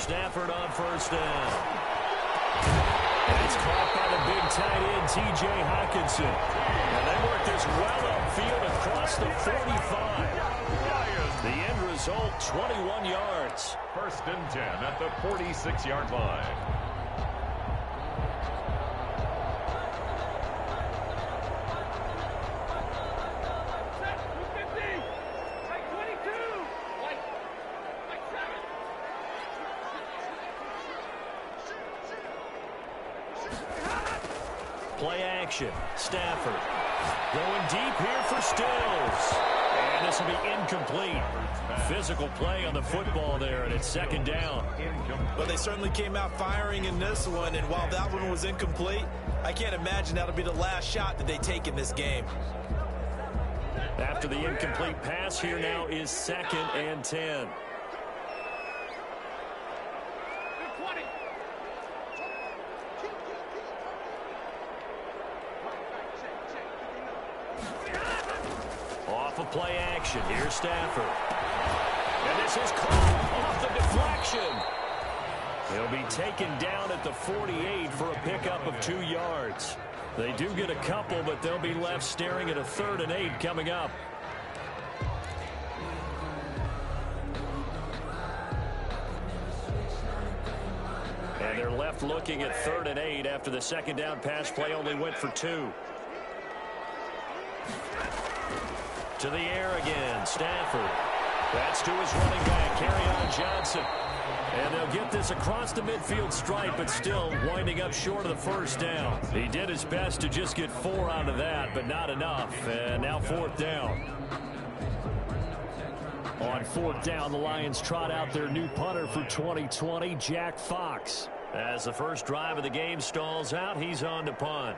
Stafford on first down. And it's caught by the big tight end, T.J. Hockenson. And they work this well upfield across the 45. The end result, 21 yards. First and 10 at the 46-yard line. Play action. Stafford going deep here for Stills. And this will be incomplete. Physical play on the football there, and it's second down. Well, they certainly came out firing in this one, and while that one was incomplete, I can't imagine that'll be the last shot that they take in this game. After the incomplete pass, here now is 2nd and 10. Off of play action. Here's Stafford. And this is caught off the deflection. He'll be taken down at the 48 for a pickup of 2 yards. They do get a couple, but they'll be left staring at a 3rd and 8 coming up. And they're left looking at 3rd and 8 after the second down pass play only went for 2. To the air again, Stafford. That's to his running back, Kerryon Johnson. And they'll get this across the midfield stripe, but still winding up short of the first down. He did his best to just get 4 out of that, but not enough. And now 4th down. On 4th down, the Lions trot out their new punter for 2020, Jack Fox. As the first drive of the game stalls out, he's on to punt.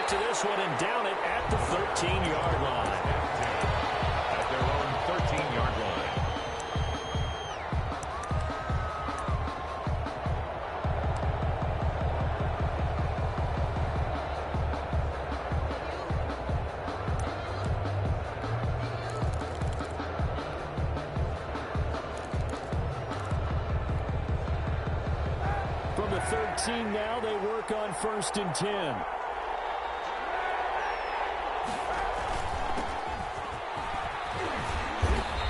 To this one and down it at the 13-yard line. At their own 13-yard line. From the 13 now, they work on 1st and 10.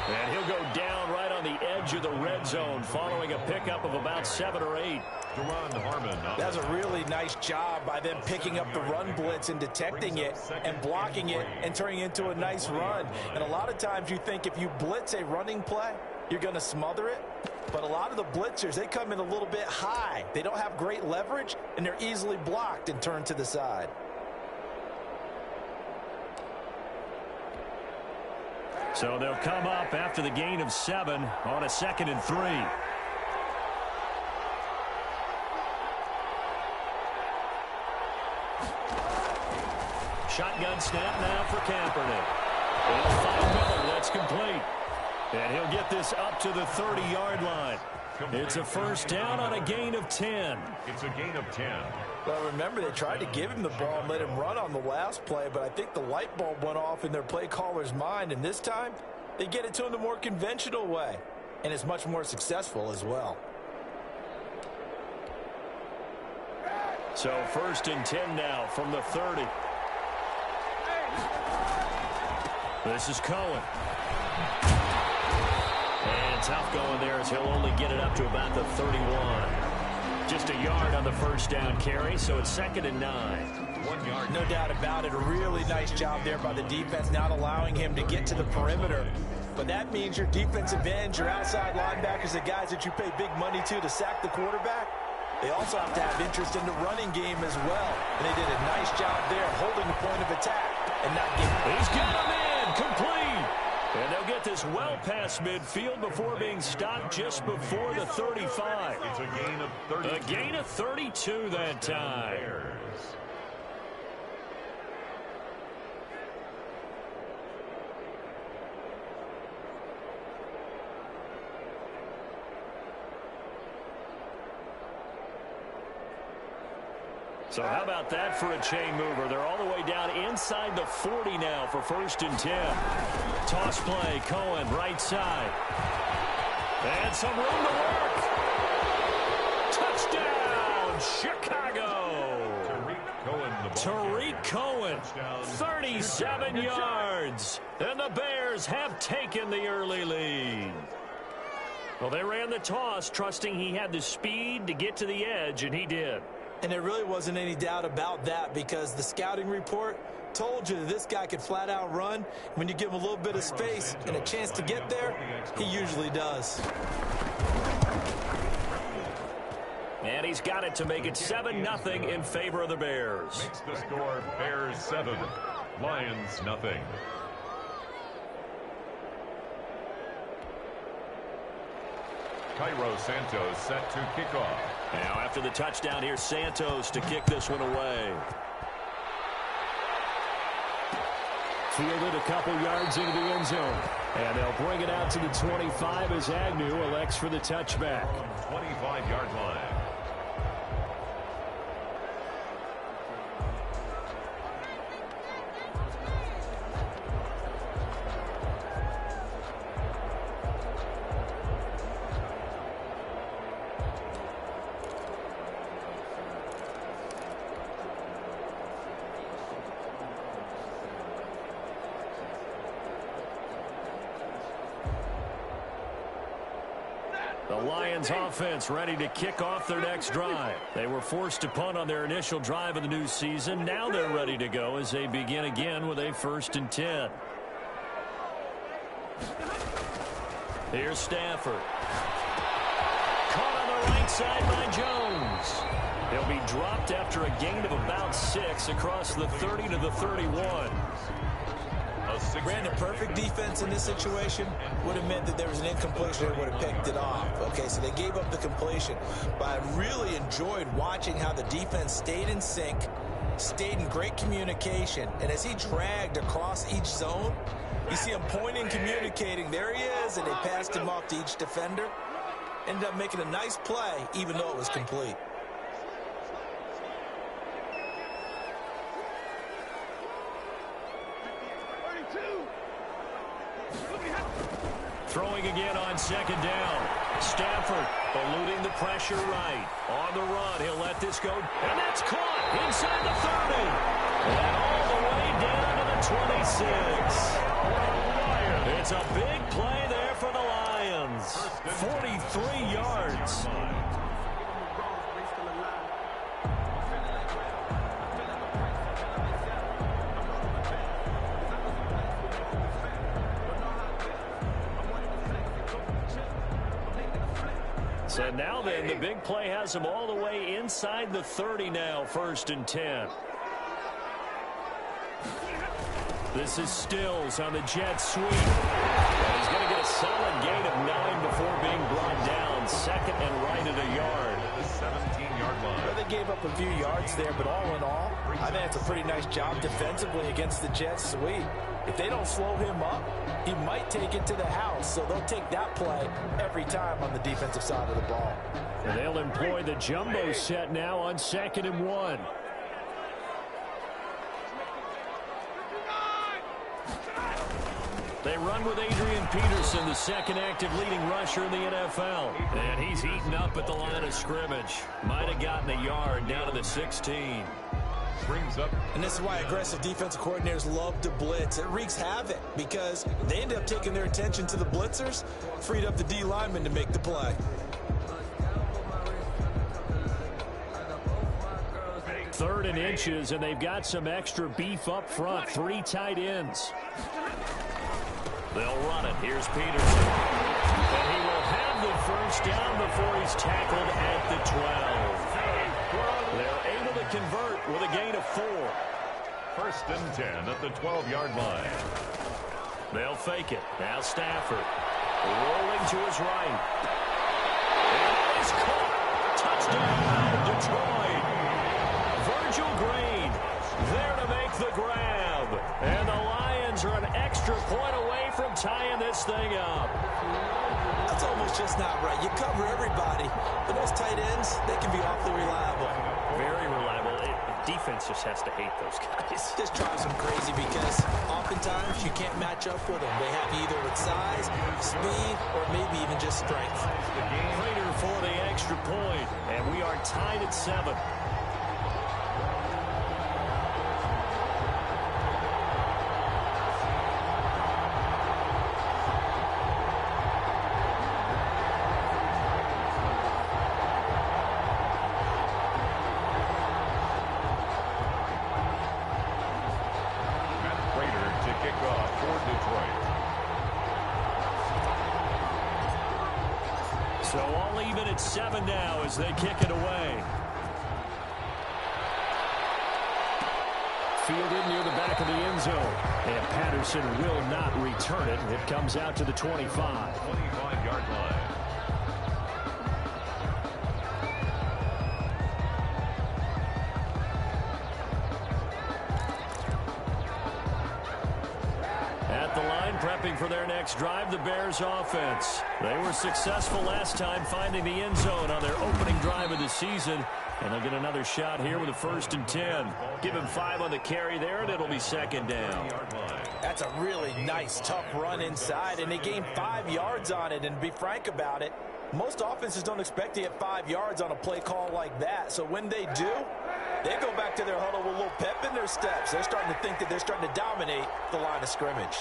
And he'll go down right on the edge of the red zone following a pickup of about 7 or 8. That's a really nice job by them picking up the run blitz and detecting it and blocking it and turning it into a nice run. And a lot of times you think if you blitz a running play, you're going to smother it. But a lot of the blitzers, they come in a little bit high. They don't have great leverage, and they're easily blocked and turned to the side. So they'll come up after the gain of 7 on a 2nd and 3. Shotgun snap now for Kaepernick. They'll find Miller. That's complete. And he'll get this up to the 30-yard line. It's a first down on a gain of 10. It's a gain of 10. Well, remember, they tried to give him the ball and let him run on the last play, but I think the light bulb went off in their play caller's mind, and this time they get it to him the more conventional way, and it's much more successful as well. So 1st and 10 now from the 30. This is Cohen. And tough going there as he'll only get it up to about the 31. Just a yard on the first down carry, so it's 2nd and 9. 1 yard. No doubt about it. A really nice job there by the defense, not allowing him to get to the perimeter. But that means your defensive ends, your outside linebackers, the guys that you pay big money to sack the quarterback, they also have to have interest in the running game as well. And they did a nice job there holding the point of attack and not giving. He's got him in, complete. And they'll get this well past midfield before being stopped just before the 35. It's a gain of 32. A gain of 32 that time. So how about that for a chain mover? They're all the way down inside the 40 now for 1st and 10. Toss play, Cohen, right side. And some room to work. Touchdown, Chicago. Tariq Cohen, 37 yards. And the Bears have taken the early lead. Well, they ran the toss, trusting he had the speed to get to the edge, and he did. And there really wasn't any doubt about that, because the scouting report told you that this guy could flat out run. When you give him a little bit of space and a chance to get there, he usually does. And he's got it to make it 7-0 in favor of the Bears. Makes the score Bears 7, Lions nothing. Cairo Santos set to kick off. Now after the touchdown, here's Santos to kick this one away. Fielded a couple yards into the end zone. And they'll bring it out to the 25 as Agnew elects for the touchback. 25-yard line. The Lions offense ready to kick off their next drive. They were forced to punt on their initial drive of the new season. Now they're ready to go as they begin again with a 1st and 10. Here's Stafford. Caught on the right side by Jones. He'll be dropped after a gain of about 6 across the 30 to the 31. Brandon, perfect defense in this situation would have meant that there was an incompletion and would have picked it off. Okay, so they gave up the completion. But I really enjoyed watching how the defense stayed in sync, stayed in great communication. And as he dragged across each zone, you see him pointing, communicating. There he is, and they passed him off to each defender. Ended up making a nice play, even though it was complete. Throwing again on 2nd down. Stafford eluding the pressure right. On the run, he'll let this go. And that's caught inside the 30. And all the way down to the 26. It's a big play there for the Lions. 43 yards. So now then, the big play has him all the way inside the 30 now, 1st and 10. This is Stills on the jet sweep. And he's going to get a solid gain of 9 before being brought down. 2nd and right at a yard. 17-yard line. Well, they gave up a few yards there, but all in all, I think it's a pretty nice job defensively against the jet sweep. If they don't slow him up, he might take it to the house. So they'll take that play every time on the defensive side of the ball. And they'll employ the jumbo set now on 2nd and 1. They run with Adrian Peterson, the 2nd active leading rusher in the NFL. And he's eaten up at the line of scrimmage. Might have gotten a yard down to the 16. Brings up. And this is why aggressive defensive coordinators love to blitz. It wreaks havoc because they end up taking their attention to the blitzers, freed up the D lineman to make the play. 3rd and inches, and they've got some extra beef up front. 3 tight ends. They'll run it. Here's Peterson. And he will have the 1st down before he's tackled at the 12. They're able to convert with a gain of 4. 1st and 10 at the 12-yard line. They'll fake it. Now Stafford rolling to his right. And he's caught. Touchdown, Detroit. Virgil Green there to make the grab. And the Lions are an extra point away from tying this thing up. That's almost just not right. You cover everybody, but those tight ends, they can be awfully reliable. Very reliable. Defense just has to hate those guys. This drives them crazy because oftentimes you can't match up with them. They have either with size, speed, or maybe even just strength. Prater for the extra point, and we are tied at 7. So all even at 7 now as they kick it away. Fielded near the back of the end zone. And Patterson will not return it. It comes out to the 25. 25-yard line. Prepping for their next drive, the Bears offense. They were successful last time finding the end zone on their opening drive of the season. And they'll get another shot here with a 1st and 10. Give him 5 on the carry there, and it'll be 2nd down. That's a really nice, tough run inside, and they gained 5 yards on it. And to be frank about it, most offenses don't expect to get 5 yards on a play call like that. So when they do, they go back to their huddle with a little pep in their steps. They're starting to think that they're starting to dominate the line of scrimmage.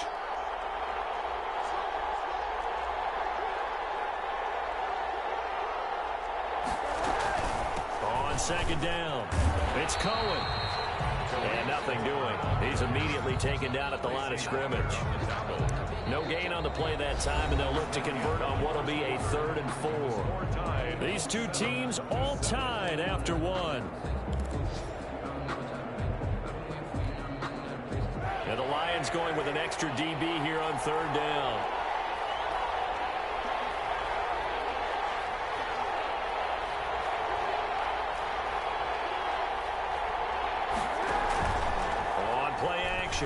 On 2nd down, it's Cohen. And nothing doing. He's immediately taken down at the line of scrimmage. No gain on the play that time, and they'll look to convert on what will be a 3rd and 4. These two teams all tied after 1. And the Lions going with an extra DB here on 3rd down.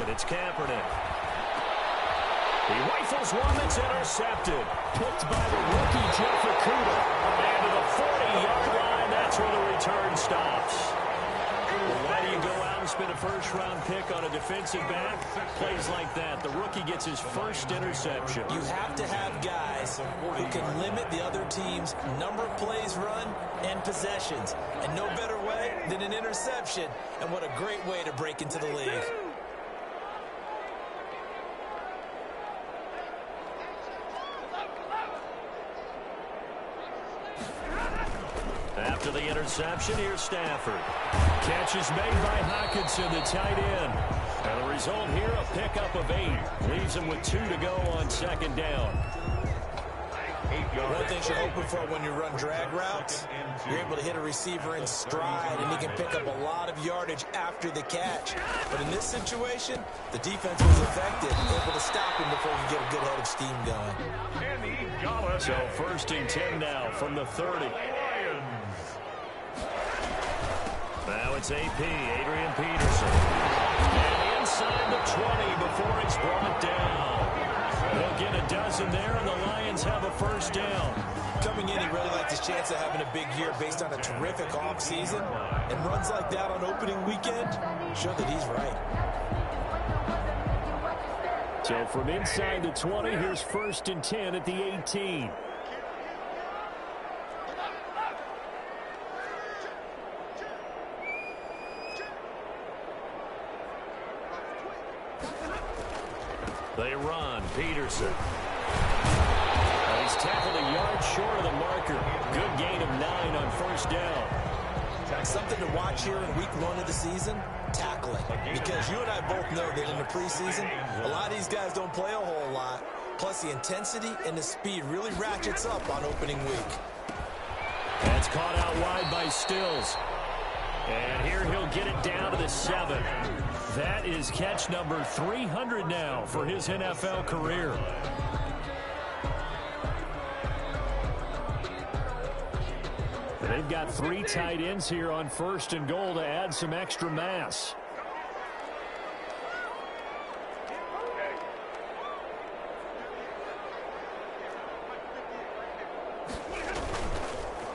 It's Kaepernick. He rifles one that's intercepted. Picked by the rookie, Jeff Okudah. And to the 40-yard line, that's where the return stops. Well, why do you go out and spend a 1st-round pick on a defensive back? Plays like that. The rookie gets his 1st interception. You have to have guys who can limit the other team's number of plays run and possessions. And no better way than an interception. And what a great way to break into the league. After the interception, here's Stafford. Catch is made by Hockenson, the tight end. And the result here, a pickup of 8. Leaves him with 2 to go on 2nd down. One thing you're hoping for when you run drag routes, you're able to hit a receiver in stride, and he can pick up a lot of yardage after the catch. But in this situation, the defense was effective, able to stop him before he get a good head of steam going. So 1st and 10 now from the 30. Now it's AP, Adrian Peterson. And inside the 20 before it's brought down. They'll get a dozen there, and the Lions have a 1st down. Coming in, he really liked his chance of having a big year based on a terrific offseason. And runs like that on opening weekend show that he's right. So from inside the 20, here's 1st and 10 at the 18. They run. Peterson. He's tackled a yard short of the marker. Good gain of 9 on 1st down. Something to watch here in week 1 of the season, tackling. Because you and I both know that in the preseason, a lot of these guys don't play a whole lot. Plus, the intensity and the speed really ratchets up on opening week. That's caught out wide by Stills. And here he'll get it down to the 7. That is catch number 300 now for his NFL career. They've got 3 tight ends here on 1st and goal to add some extra mass.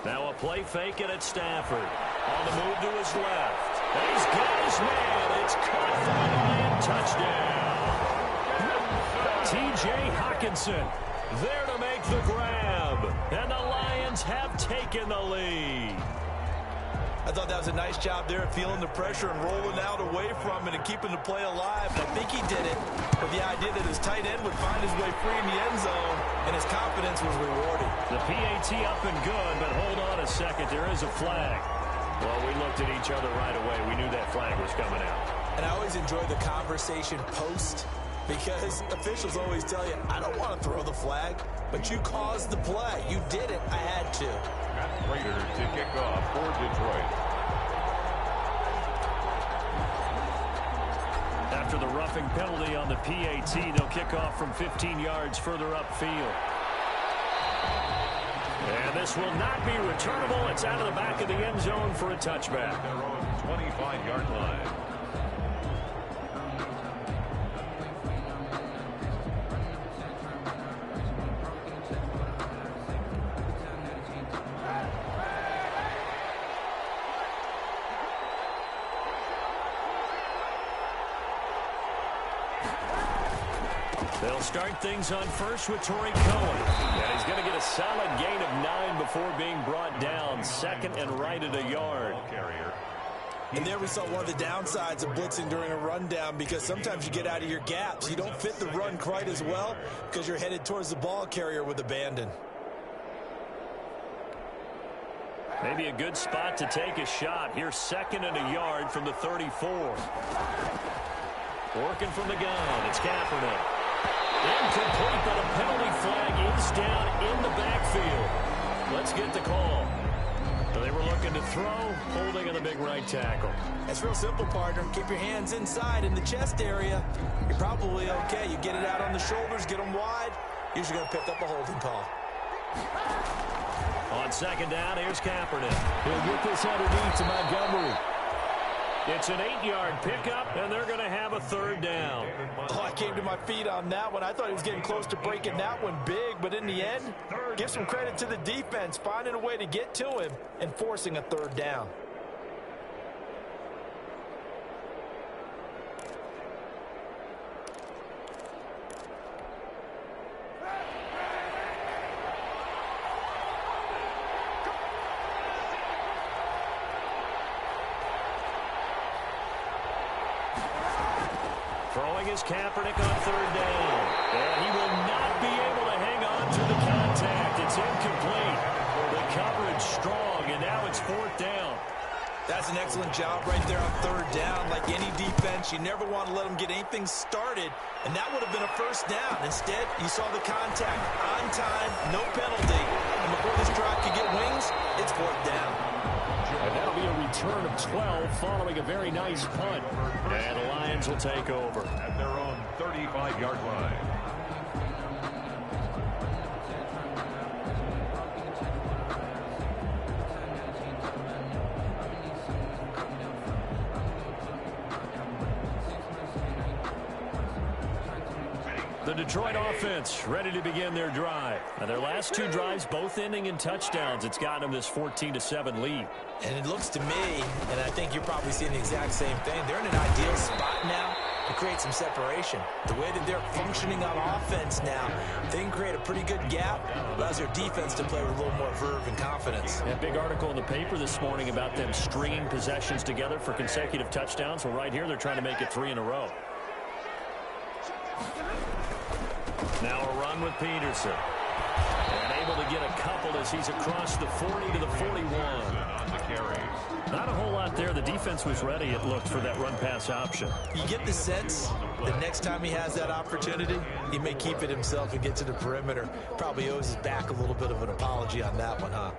Now a play fake, and it's Stafford. On the move to his left. And he's got his man. It's caught for a Lion touchdown. T.J. Hawkinson there to make the grab. And the Lions have taken the lead. I thought that was a nice job there of feeling the pressure and rolling out away from it and keeping the play alive. I think he did it with the idea that his tight end would find his way free in the end zone, and his confidence was rewarded. The PAT up and good, but hold on a second. There is a flag. Well, we looked at each other right away. We knew that flag was coming out. And I always enjoy the conversation post, because officials always tell you, I don't want to throw the flag, but you caused the play. You did it. I had to. Raiders to kick off for Detroit. After the roughing penalty on the PAT, they'll kick off from 15 yards further upfield. And this will not be returnable. It's out of the back of the end zone for a touchback. Their own 25-yard line. They'll start things on first with Torrey Cohen. And he's going to get a solid gain of 9 before being brought down. Second and right at a yard. And there we saw one of the downsides of blitzing during a rundown, because sometimes you get out of your gaps. You don't fit the run quite as well because you're headed towards the ball carrier with abandon. Maybe a good spot to take a shot. Here's second and a yard from the 34. Working from the gun. It's Kaepernick. Incomplete, but a penalty flag is down in the backfield. Let's get the call. So they were looking to throw, holding in the big right tackle. That's real simple, partner. Keep your hands inside in the chest area. You're probably okay. You get it out on the shoulders, get them wide. Usually going to pick up a holding call. On second down, here's Kaepernick. He'll get this underneath to Montgomery. It's an 8-yard pickup, and they're going to have a third down. Oh, I came to my feet on that one. I thought he was getting close to breaking that one big, but in the end, give some credit to the defense, finding a way to get to him and forcing a third down. Throwing is Kaepernick on third down. And he will not be able to hang on to the contact. It's incomplete. The coverage strong, and now it's fourth down. That's an excellent job right there on third down. Like any defense, you never want to let them get anything started, and that would have been a first down. Instead, you saw the contact on time, no penalty, and before this drive could get wings, it's fourth down. And that'll be a return of 12 following a very nice punt. And the Lions will take over. At their own 35-yard line. The Detroit offense ready to begin their drive. Now, their last two drives both ending in touchdowns. It's gotten them this 14-7 lead. And it looks to me, and I think you're probably seeing the exact same thing, they're in an ideal spot now to create some separation. The way that they're functioning on offense now, they can create a pretty good gap, allows their defense to play with a little more verve and confidence. A big article in the paper this morning about them stringing possessions together for consecutive touchdowns. Well, right here, they're trying to make it 3 in a row. Now a run with Peterson. And able to get a couple as he's across the 40 to the 41. Not a whole lot there. The defense was ready, it looked, for that run-pass option. You get the sense that next time he has that opportunity, he may keep it himself and get to the perimeter. Probably owes his back a little bit of an apology on that one, huh?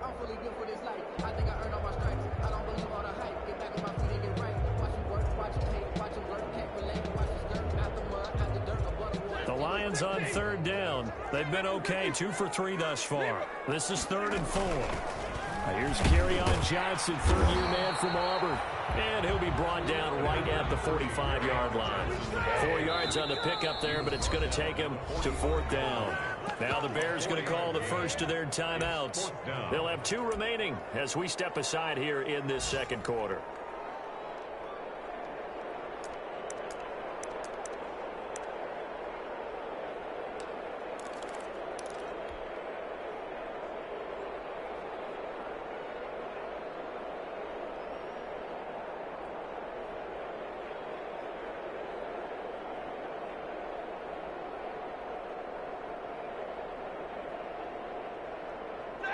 The Lions on third down. They've been okay, 2 for 3 thus far. This is 3rd and 4. Here's Kerryon Johnson, third-year man from Auburn. And he'll be brought down right at the 45-yard line. 4 yards on the pickup there, but it's going to take him to 4th down. Now the Bears going to call the first of their timeouts. They'll have 2 remaining as we step aside here in this second quarter.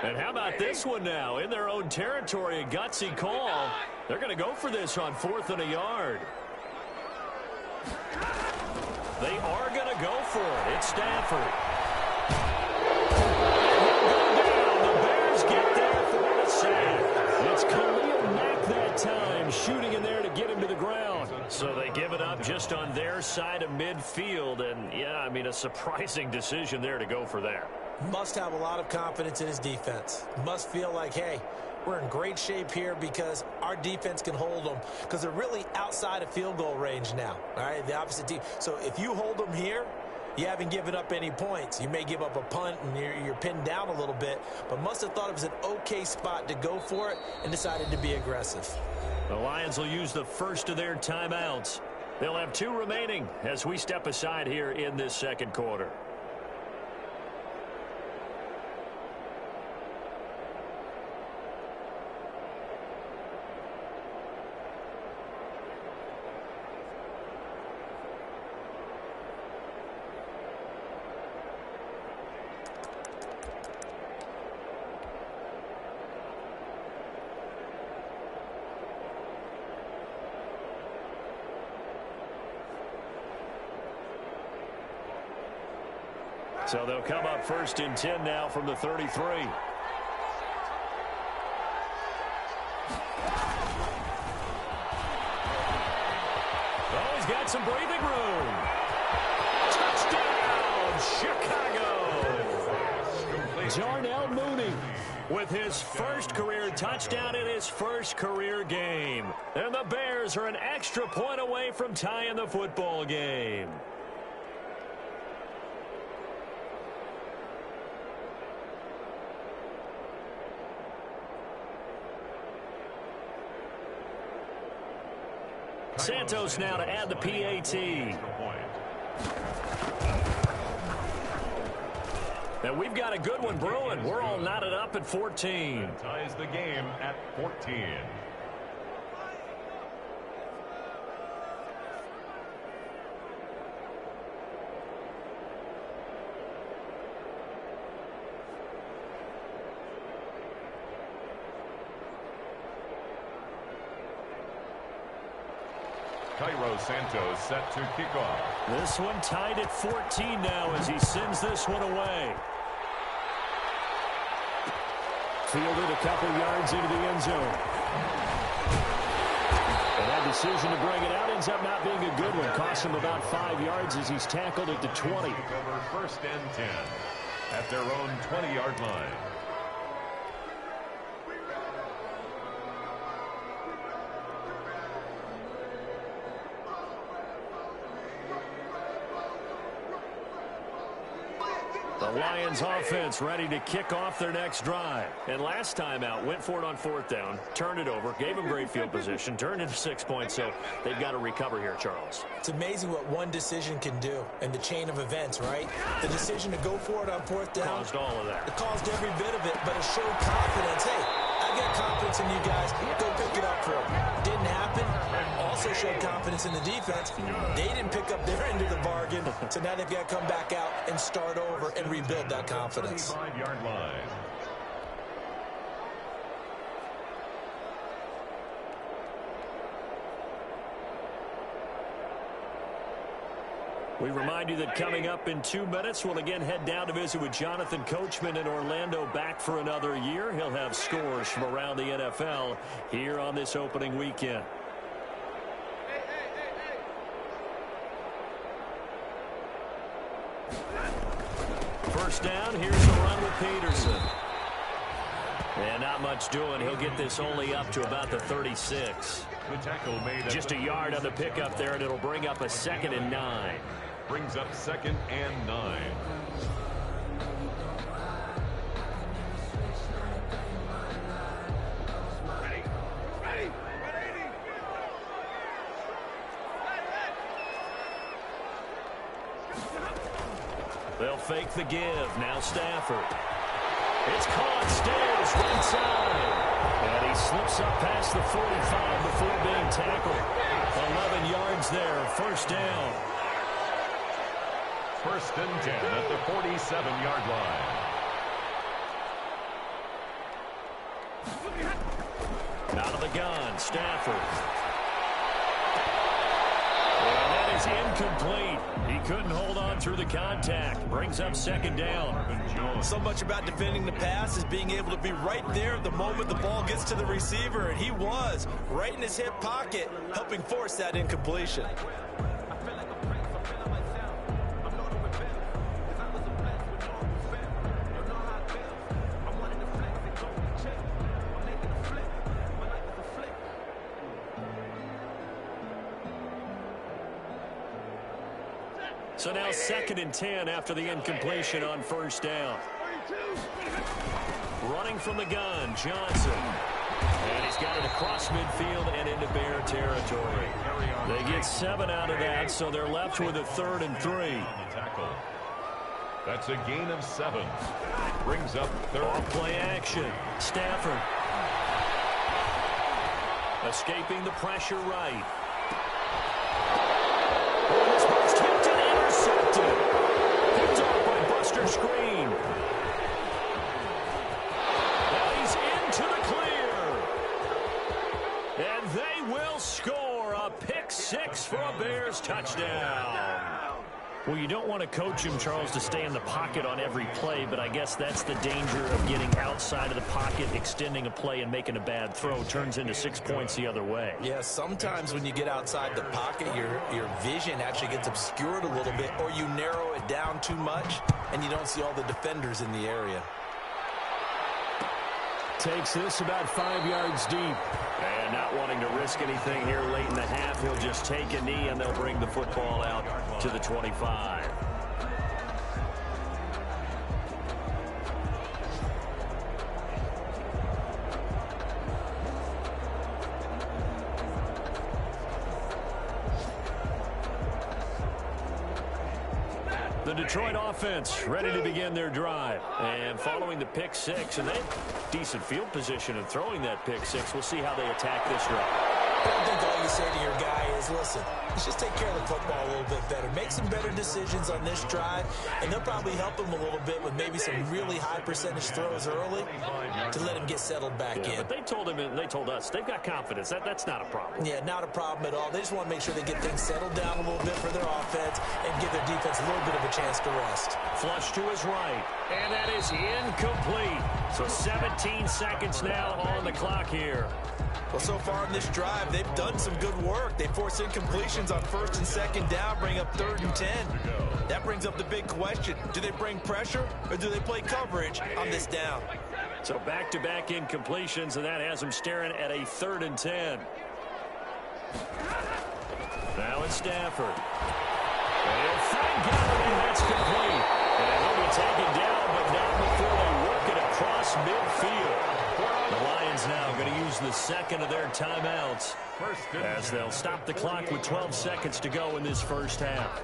And how about this one now? In their own territory, a gutsy call. They're going to go for this on 4th and a yard. They are going to go for it. It's Stafford. The Bears get there for the sack. It's Khalil Mack that time, shooting in there to get him to the ground. So they give it up just on their side of midfield. And, yeah, I mean, a surprising decision there to go for that. Must have a lot of confidence in his defense. Must feel like, hey, we're in great shape here because our defense can hold them because they're really outside of field goal range now, all right, the opposite team. So if you hold them here, you haven't given up any points. You may give up a punt and you're pinned down a little bit, but must have thought it was an okay spot to go for it and decided to be aggressive. The Lions will use the first of their timeouts. They'll have 2 remaining as we step aside here in this second quarter. So they'll come up 1st and 10 now from the 33. Oh, he's got some breathing room. Touchdown, Chicago. Darnell Mooney with his first career touchdown in his first career game. And the Bears are an extra point away from tying the football game. Santos now to add the PAT. And we've got a good one brewing. We're all knotted up at 14. And ties the game at 14. Cairo Santos set to kick off. This one tied at 14 now as he sends this one away. Fielded a couple yards into the end zone. And that decision to bring it out ends up not being a good one. Cost him about 5 yards as he's tackled at the 20. Over 1st and 10 at their own 20-yard line. The Lions offense ready to kick off their next drive. And last time out, went for it on 4th down, turned it over, gave them great field position, turned into 6 points, so they've got to recover here, Charles. It's amazing what one decision can do in the chain of events, right? The decision to go for it on 4th down. Caused all of that. It caused every bit of it, but it showed confidence. Hey, I got confidence in you guys. Go pick it up for them. Didn't happen. Also showed confidence in the defense. They didn't pick up their end of the bargain, so now they've got to come back out and start over and rebuild that confidence. 35-yard line. We remind you that coming up in 2 minutes, we'll again head down to visit with Jonathan Coachman in Orlando, back for another year. He'll have scores from around the NFL here on this opening weekend. First down, here's the run with Peterson. And not much doing. He'll get this only up to about the 36. The tackle made Just a yard on the pickup there, and it'll bring up a 2nd and 9. Brings up 2nd and 9. They'll fake the give. Now Stafford. It's caught. Stays right side. And he slips up past the 45 before being tackled. 11 yards there. First down. 1st and 10 at the 47-yard line. Out of the gun. Stafford. And that is incomplete. He couldn't hold on through the contact. Brings up 2nd down. So much about defending the pass is being able to be right there the moment the ball gets to the receiver, and he was right in his hip pocket, helping force that incompletion. So now 2nd and 10 after the incompletion on 1st down. Running from the gun, Johnson. And he's got it across midfield and into Bear territory. They get 7 out of that, so they're left with a 3rd and 3. That's a gain of 7. Brings up 3rd. Off play action. Stafford. Escaping the pressure right. Oh, this ball's tipped and intercepted. Picked off by Buster Screen. Now he's into the clear. And they will score a pick 6 for a Bears touchdown. Well, you don't want to coach him, Charles, to stay in the pocket on every play, but I guess that's the danger of getting outside of the pocket, extending a play, and making a bad throw. Turns into 6 points the other way. Yeah, sometimes when you get outside the pocket, your vision actually gets obscured a little bit, or you narrow it down too much, and you don't see all the defenders in the area. Takes this about 5 yards deep. And not wanting to risk anything here late in the half, he'll just take a knee, and they'll bring the football out to the 25. The Detroit offense ready to begin their drive. And following the pick 6, and they have decent field position in throwing that pick 6. We'll see how they attack this drive. I think all you say to your guy is, listen, let's just take care of the football a little bit better. Make some better decisions on this drive, and they'll probably help him a little bit with maybe some really high percentage throws early to let him get settled back in. But they told him, and they told us, they've got confidence. That's not a problem. Yeah, not a problem at all. They just want to make sure they get things settled down a little bit for their offense and give their defense a little bit of a chance to rest. Flush to his right, and that is incomplete. So 17 seconds now on the clock here. Well, so far in this drive, they've done some good work. They force incompletions on 1st and 2nd down, bring up 3rd and 10. That brings up the big question. Do they bring pressure, or do they play coverage on this down? So back-to-back incompletions, and that has them staring at a 3rd and 10. Now it's Stafford. And thank God that's complete. And he'll be taken down, but not before they work it across midfield. The Lions now going to use the 2nd of their timeouts as they'll stop the clock with 12 seconds to go in this first half.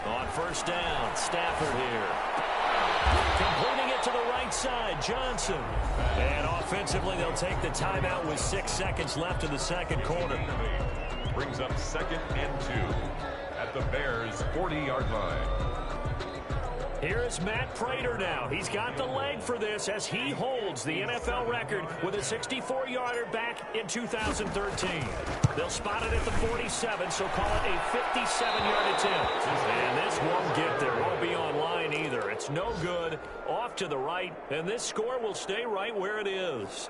On 1st down, Stafford here. Completing it to the right side, Johnson. And offensively, they'll take the timeout with 6 seconds left in the 2nd quarter. Brings up 2nd and 2 at the Bears' 40-yard line. Here is Matt Prater now. He's got the leg for this as he holds the NFL record with a 64-yarder back in 2013. They'll spot it at the 47, so call it a 57-yard attempt. And this won't get there. Won't be online either. It's no good. Off to the right, and this score will stay right where it is.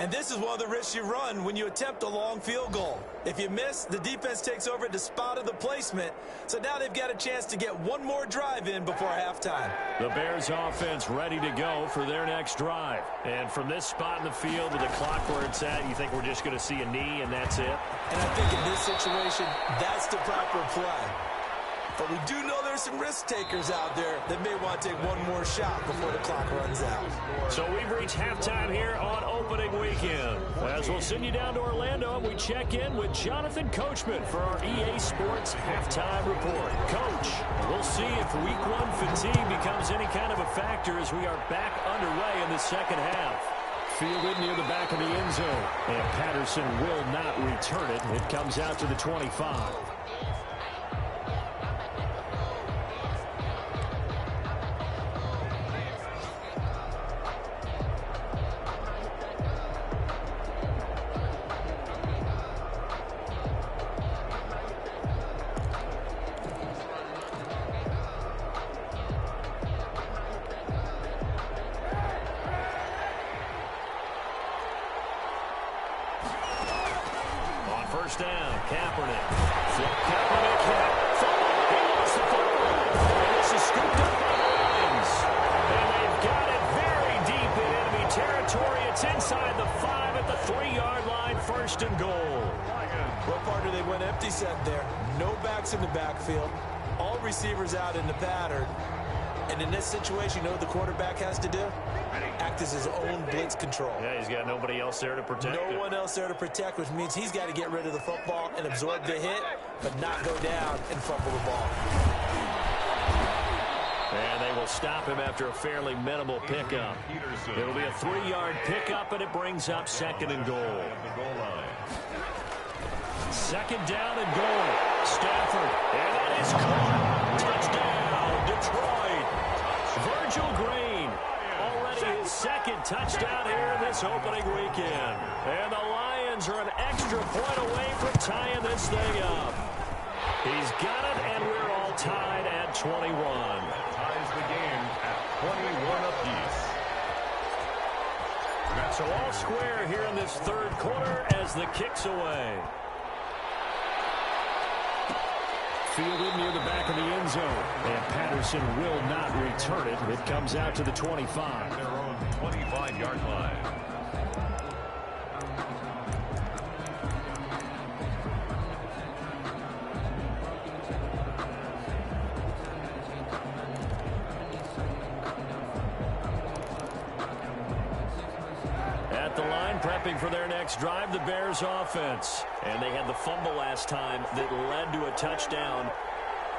And this is one of the risks you run when you attempt a long field goal. If you miss, the defense takes over at the spot of the placement. So now they've got a chance to get one more drive in before halftime. The Bears offense ready to go for their next drive. And from this spot in the field with the clock where it's at, you think we're just going to see a knee and that's it? And I think in this situation, that's the proper play. But we do know there's some risk takers out there that may want to take one more shot before the clock runs out. So we've reached halftime here on opening weekend. As we'll send you down to Orlando and we check in with Jonathan Coachman for our EA Sports halftime report. Coach, we'll see if week one fatigue becomes any kind of a factor as we are back underway in the second half. Fielded near the back of the end zone. And Patterson will not return it. It comes out to the 25. First down, Kaepernick. Kaepernick hit. He lost the football. And this is scooped up by the Lions. And they've got it very deep in enemy territory. It's inside the 5 at the 3-yard line. First and goal. Well, partner, they went empty set there. No backs in the backfield. All receivers out in the pattern. And in this situation, you know what the quarterback has to do? Act as his own blitz control. Yeah, he's got nobody else there to protect him. No one else there to protect, which means he's got to get rid of the football and absorb the hit, but not go down and fumble the ball. And they will stop him after a fairly minimal pickup. It'll be a 3-yard pickup, and it brings up second and goal. Second down and goal. Stafford. And that is caught. Touchdown, Detroit. Virgil Green. Already his second touchdown here in this opening weekend. And the Lions are an extra point away from tying this thing up. He's got it, and we're all tied at 21. That ties the game at 21 apiece. So all square here in this third quarter as the kick's away. Fielded near the back of the end zone. And Patterson will not return it. It comes out to the 25. Their own 25-yard line. At the line, prepping for their next drive, the Bears offense. And they had the fumble last time that led to a touchdown.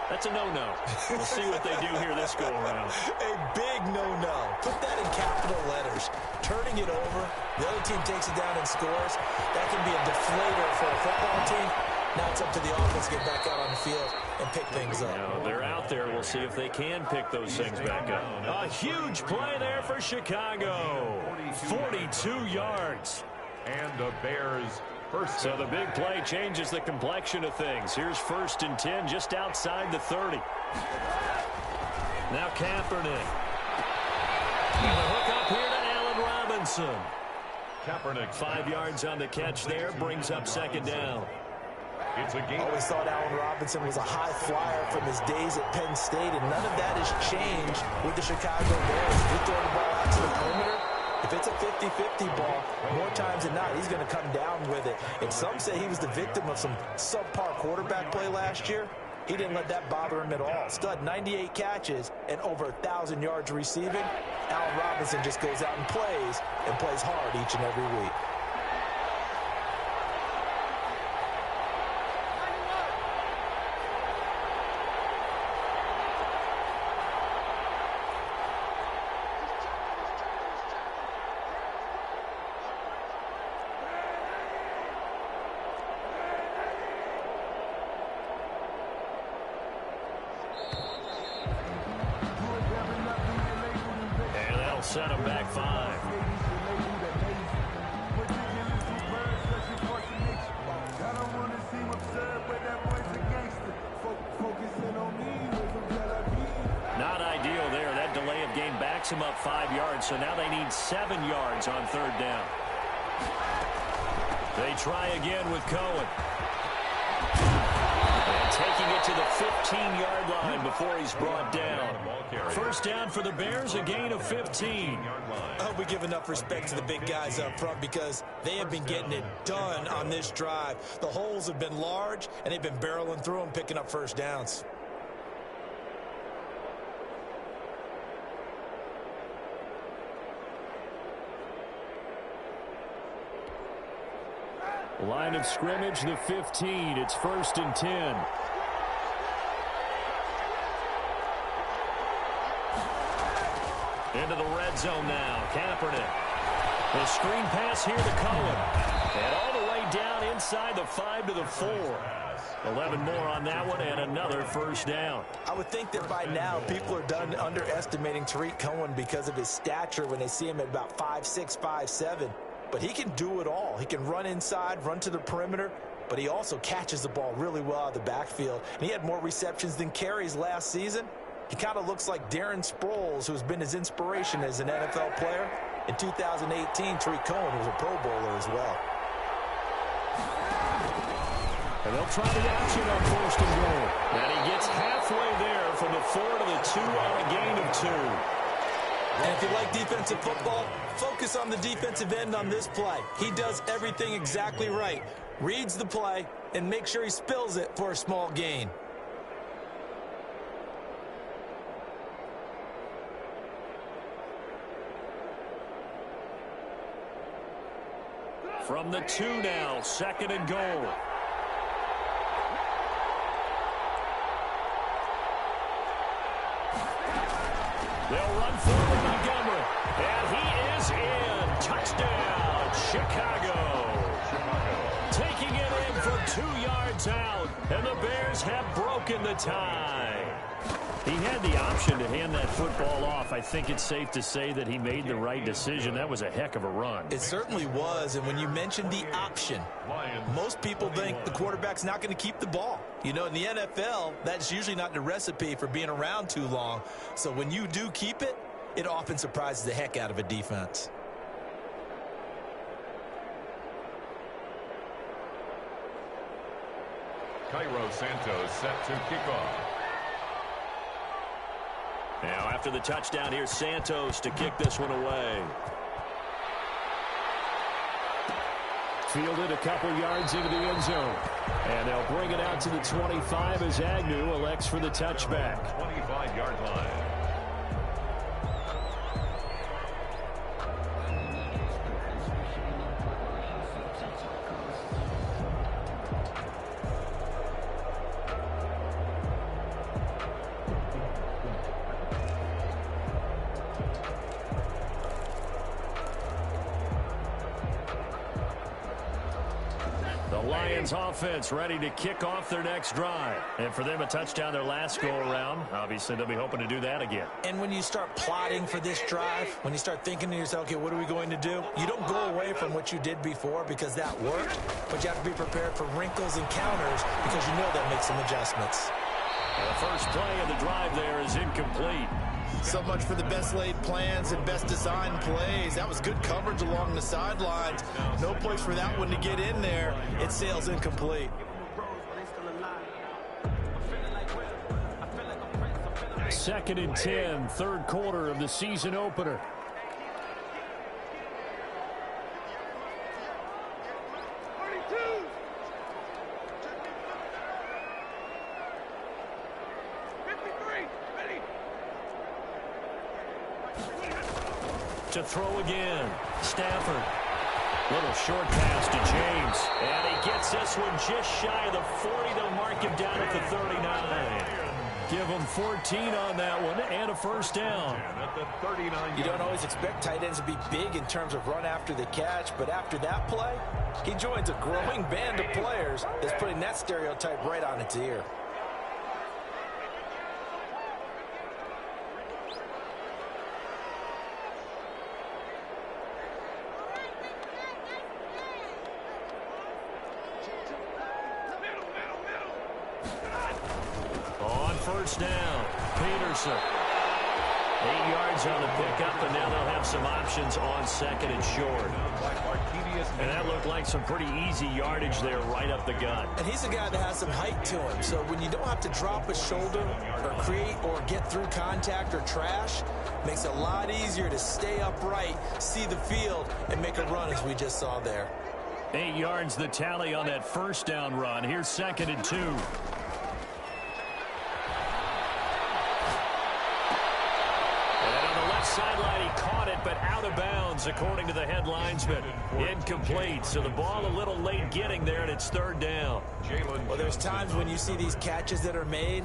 That's a no-no. We'll see what they do here this go-around. A big no-no. Put that in capital letters. Turning it over, the other team takes it down and scores. That can be a deflator for a football team. Now it's up to the offense to get back out on the field and pick things up. Now, they're out there. We'll see if they can pick those things back up. A huge play there for Chicago. 42 yards. And the Bears first. So the big play changes the complexion of things. Here's 1st and 10 just outside the 30. Now Kaepernick. And the hook up here to Allen Robinson. Kaepernick. 5 yards on the catch there. Brings up second down. It's a game. Always thought Allen Robinson was a high flyer from his days at Penn State, and none of that has changed with the Chicago Bears. If you throw the ball out to the perimeter, if it's a 50-50 ball, more times than not, he's going to come down with it. And some say he was the victim of some subpar quarterback play last year. He didn't let that bother him at all. Stud, 98 catches and over 1,000 yards receiving. Allen Robinson just goes out and plays hard each and every week. Set him back 5. Not ideal there. That delay of game backs him up 5 yards, so now they need 7 yards on 3rd down. They try again with Cohen. And taking it to the 15-yard line before he's brought down. First down for the Bears, a gain of 15. I hope we give enough respect to the big guys up front because they have been getting it done on this drive. The holes have been large, and they've been barreling through them, picking up first downs. Line of scrimmage, the 15. It's 1st and 10. Into the red zone now. Kaepernick. The screen pass here to Cohen. And all the way down inside the 5 to the 4. 11 more on that one and another first down. I would think that by now people are done underestimating Tariq Cohen because of his stature when they see him at about 5'6", 5'7". But he can do it all. He can run inside, run to the perimeter, but he also catches the ball really well out of the backfield. And he had more receptions than carries last season. He kind of looks like Darren Sproles, who's been his inspiration as an NFL player. In 2018, Tariq Cohen was a Pro Bowler as well. And they'll try the option on 1st and goal. And he gets halfway there from the 4 to the 2 on a gain of 2. And if you like defensive football, focus on the defensive end on this play. He does everything exactly right. Reads the play and makes sure he spills it for a small gain. From the 2 now, 2nd and goal. They'll run forward Montgomery. And he is in. Touchdown, Chicago. Taking it in from 2 yards out. And the Bears have broken the tie. He had the option to hand that football off. I think it's safe to say that he made the right decision. That was a heck of a run. It certainly was. And when you mentioned the option, most people think the quarterback's not going to keep the ball. You know, in the NFL, that's usually not the recipe for being around too long. So when you do keep it, it often surprises the heck out of a defense. Cairo Santos set to kick off. Now, after the touchdown, here's Santos to kick this one away. Fielded a couple yards into the end zone. And they'll bring it out to the 25 as Agnew elects for the touchback. 25-yard line. Offense ready to kick off their next drive. And for them, a touchdown their last go-around. Obviously, they'll be hoping to do that again. And when you start plotting for this drive, when you start thinking to yourself, okay, what are we going to do? You don't go away from what you did before because that worked, but you have to be prepared for wrinkles and counters because you know that makes some adjustments. And the first play of the drive there is incomplete. So much for the best laid plans and best designed plays. That was good coverage along the sidelines. No place for that one to get in there. It sails incomplete. Second and 10, 3rd quarter of the season opener. To throw again. Stafford. Little short pass to James. And he gets this one just shy of the 40. They'll mark him down at the 39. Give him 14 on that one and a first down. You don't always expect tight ends to be big in terms of run after the catch, but after that play, he joins a growing band of players that's putting that stereotype right on its ear. First down, Peterson. 8 yards on the pickup, and now they'll have some options on second and short. And that looked like some pretty easy yardage there right up the gut. And he's a guy that has some height to him, so when you don't have to drop a shoulder or create or get through contact or trash, makes it a lot easier to stay upright, see the field, and make a run as we just saw there. 8 yards the tally on that first down run. Here's second and 2. Sideline, he caught it, but out of bounds, according to the head linesman. Incomplete, so the ball a little late getting there, and it's third down. Well, there's times when you see these catches that are made,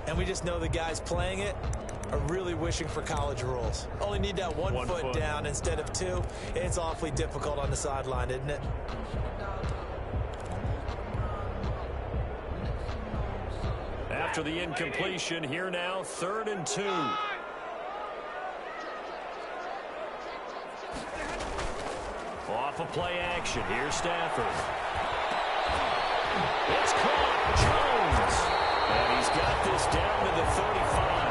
and we just know the guys playing it are really wishing for college rules. Only need that one foot down instead of 2. It's awfully difficult on the sideline, isn't it? After the incompletion, here now, third and 2. Off of play action. Here's Stafford. It's caught. Jones. And he's got this down to the 35.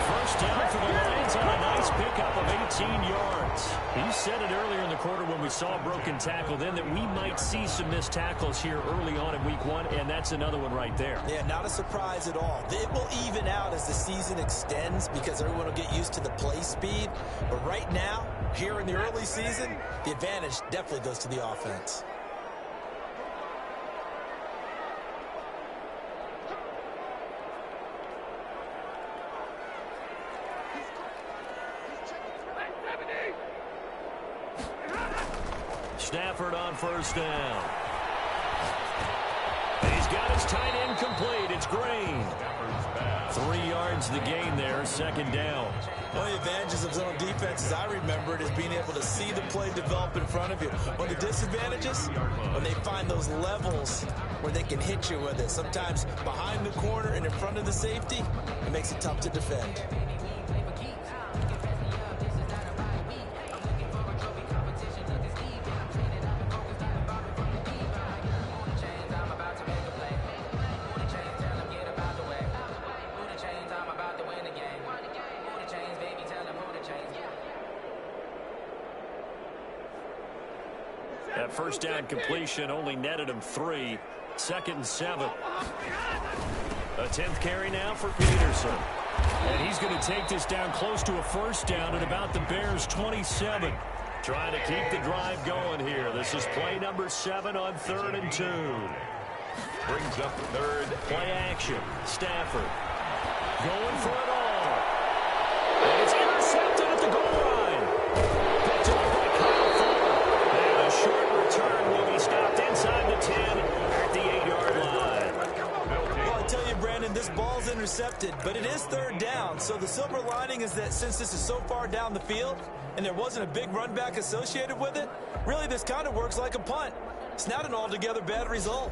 First down for the Lions on a nice pickup of 18 yards. He said it earlier in the quarter when we saw a broken tackle then that we might see some missed tackles here early on in week 1, and that's another one right there. Yeah, not a surprise at all. It will even out as the season extends because everyone will get used to the play speed. But right now, here in the early season, the advantage definitely goes to the offense. Stafford on first down. He's got his tight end complete. It's Green. 3 yards the gain there, second down. One of the advantages of zone defense, as I remember it, is being able to see the play develop in front of you. One of the disadvantages, when they find those levels where they can hit you with it. Sometimes behind the corner and in front of the safety, it makes it tough to defend. That first down completion only netted him 3. Second and 7. A 10th carry now for Peterson. And he's going to take this down close to a first down at about the Bears' 27. Trying to keep the drive going here. This is play number 7 on third and 2. Brings up third. Play action. Stafford going for it all. And it's intercepted at the goal line. Picked up by Kyle Fuller. And a short return will be stopped inside the 10 at the 8-yard line. Well, I tell you, Brandon, this ball's intercepted, but it is third down. So the silver lining is that since this is so far down the field and there wasn't a big run back associated with it, really this kind of works like a punt. It's not an altogether bad result.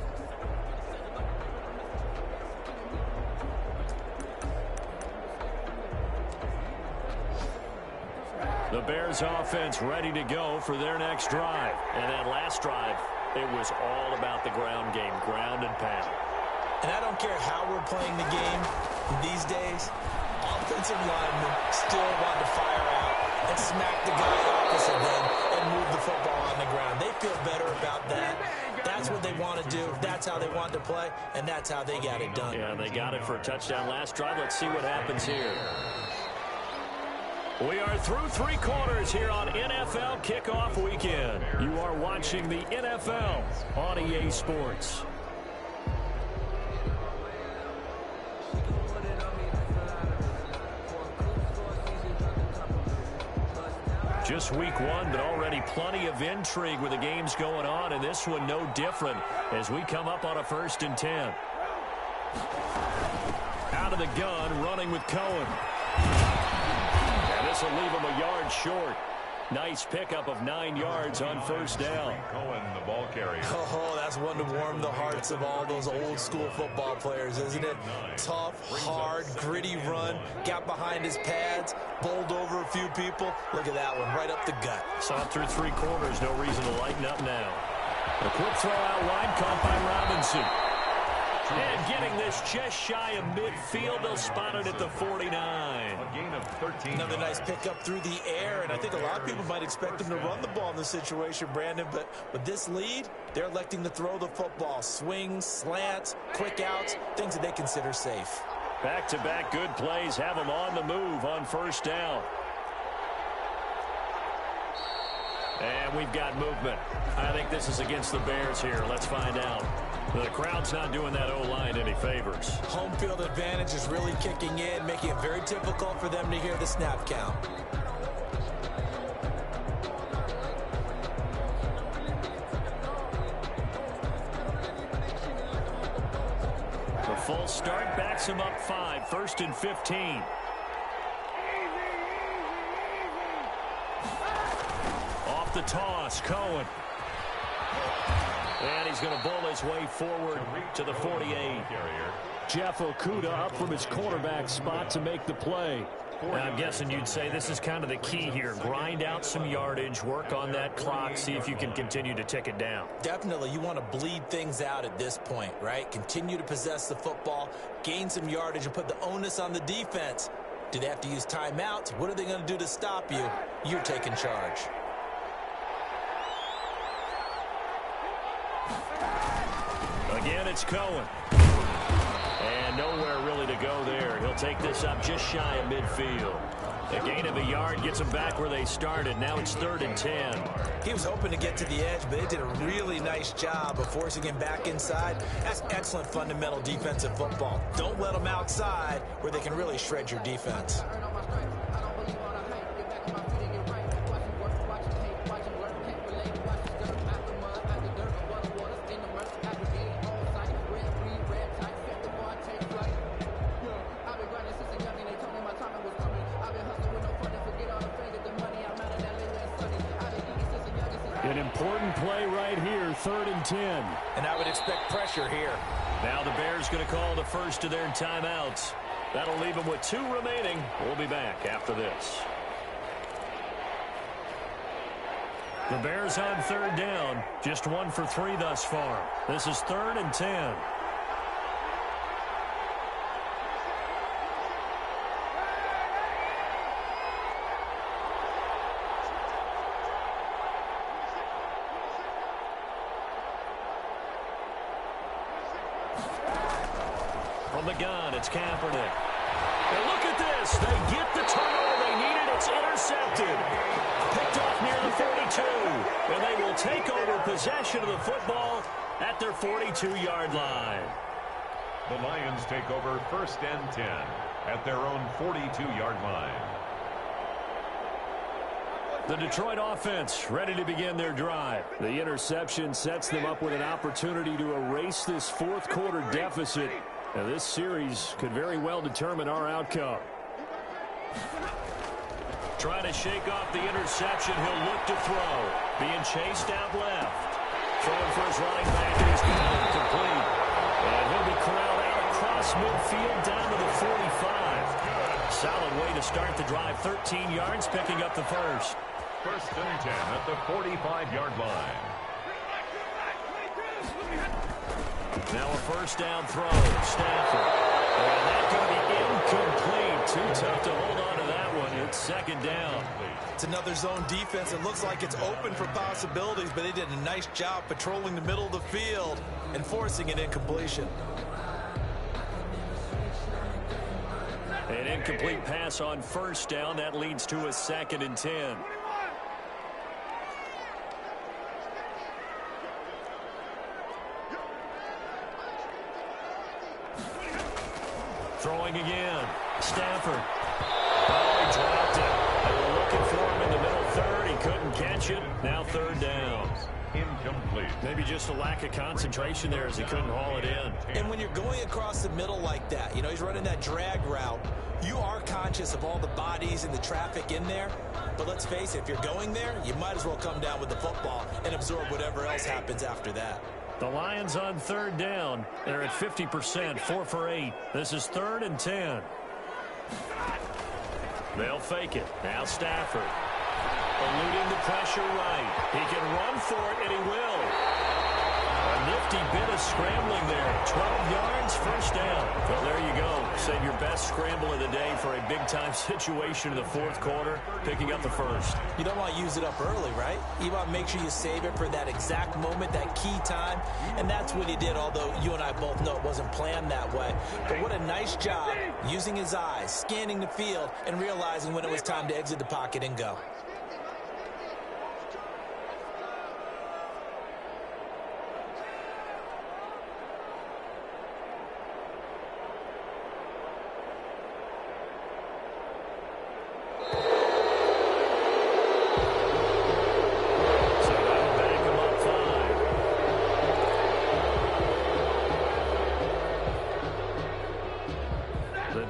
The Bears offense ready to go for their next drive. And that last drive, it was all about the ground game, ground and pound. And I don't care how we're playing the game these days, offensive linemen still want to fire out and smack the guy opposite them and move the football on the ground. They feel better about that. That's what they want to do. That's how they want to play, and that's how they got it done. Yeah, they got it for a touchdown last drive. Let's see what happens here. We are through 3 quarters here on NFL Kickoff Weekend. You are watching the NFL on EA Sports. Just week 1, but already plenty of intrigue with the games going on, and this one no different as we come up on a 1st and 10. Out of the gun, running with Cohen. And this will leave him a yard short. Nice pickup of 9 yards on first down. Cohen, the ball carrier. Oh, that's one to warm the hearts of all those old school football players, isn't it? Tough, hard, gritty run. Got behind his pads, bowled over a few people. Look at that one, right up the gut. Saw it through 3 quarters. No reason to lighten up now. A quick throw out wide, caught by Robinson. And getting this just shy of midfield, they'll spot it at the 49. A gain of 13. Another nice pickup through the air, and I think a lot of people might expect them to run the ball in this situation, Brandon, but with this lead, they're electing to throw the football. Swings, slants, quick outs, things that they consider safe. Back-to-back good plays have them on the move on first down. And we've got movement. I think this is against the Bears here. Let's find out. The crowd's not doing that O-line any favors. Home field advantage is really kicking in, making it very difficult for them to hear the snap count. The full start backs him up 5, 1st and 15. Off the toss, Cohen. And he's going to bowl his way forward to the 48. Jeff Okudah up from his cornerback spot to make the play. I'm guessing you'd say this is kind of the key here. Grind out some yardage, work on that clock, see if you can continue to tick it down. Definitely, you want to bleed things out at this point, right? Continue to possess the football, gain some yardage, and put the onus on the defense. Do they have to use timeouts? What are they going to do to stop you? You're taking charge. Again, it's Cohen. And nowhere really to go there. He'll take this up just shy of midfield. A gain of a yard gets them back where they started. Now it's 3rd and 10. He was hoping to get to the edge, but they did a really nice job of forcing him back inside. That's excellent fundamental defensive football. Don't let them outside where they can really shred your defense. An important play right here, 3rd and 10. And I would expect pressure here. Now the Bears going to call the first of their timeouts. That'll leave them with 2 remaining. We'll be back after this. The Bears on 3rd down. Just 1 for 3 thus far. This is 3rd and 10. From the gun, it's Kaepernick. And look at this. They get the turnover they needed. It's intercepted. Picked off near the 42. And they will take over possession of the football at their 42-yard line. The Lions take over 1st and 10 at their own 42-yard line. The Detroit offense ready to begin their drive. The interception sets them up with an opportunity to erase this 4th quarter deficit. Now, this series could very well determine our outcome. Trying to shake off the interception. He'll look to throw. Being chased out left. Throwing for his running back, and he's got it complete. And he'll be corralled out across midfield down to the 45. Solid way to start the drive. 13 yards, picking up the first. 1st and 10 at the 45-yard line. Now a first down throw. Stafford. And that's going to be incomplete. Too tough to hold on to that one. It's 2nd down. It's another zone defense. It looks like it's open for possibilities, but they did a nice job patrolling the middle of the field and forcing an incompletion. An incomplete pass on first down. That leads to a 2nd and 10. Throwing again. Stafford. Oh, he dropped it. They were looking for him in the middle 3rd. He couldn't catch it. Now 3rd down. Incomplete. Maybe just a lack of concentration there as he couldn't haul it in. And when you're going across the middle like that, you know, he's running that drag route, you are conscious of all the bodies and the traffic in there. But let's face it, if you're going there, you might as well come down with the football and absorb whatever else happens after that. The Lions on 3rd down. They're at 50%, 4 for 8. This is 3rd and 10. They'll fake it. Now Stafford. Eluding the pressure right. He can run for it, and he will. nifty bit of scrambling there. 12 yards, first down. Well, there you go. Save your best scramble of the day for a big-time situation in the fourth quarter, picking up the first. You don't want to use it up early, right? You want to make sure you save it for that exact moment, that key time, and that's what he did, although you and I both know it wasn't planned that way. But what a nice job using his eyes, scanning the field, and realizing when it was time to exit the pocket and go.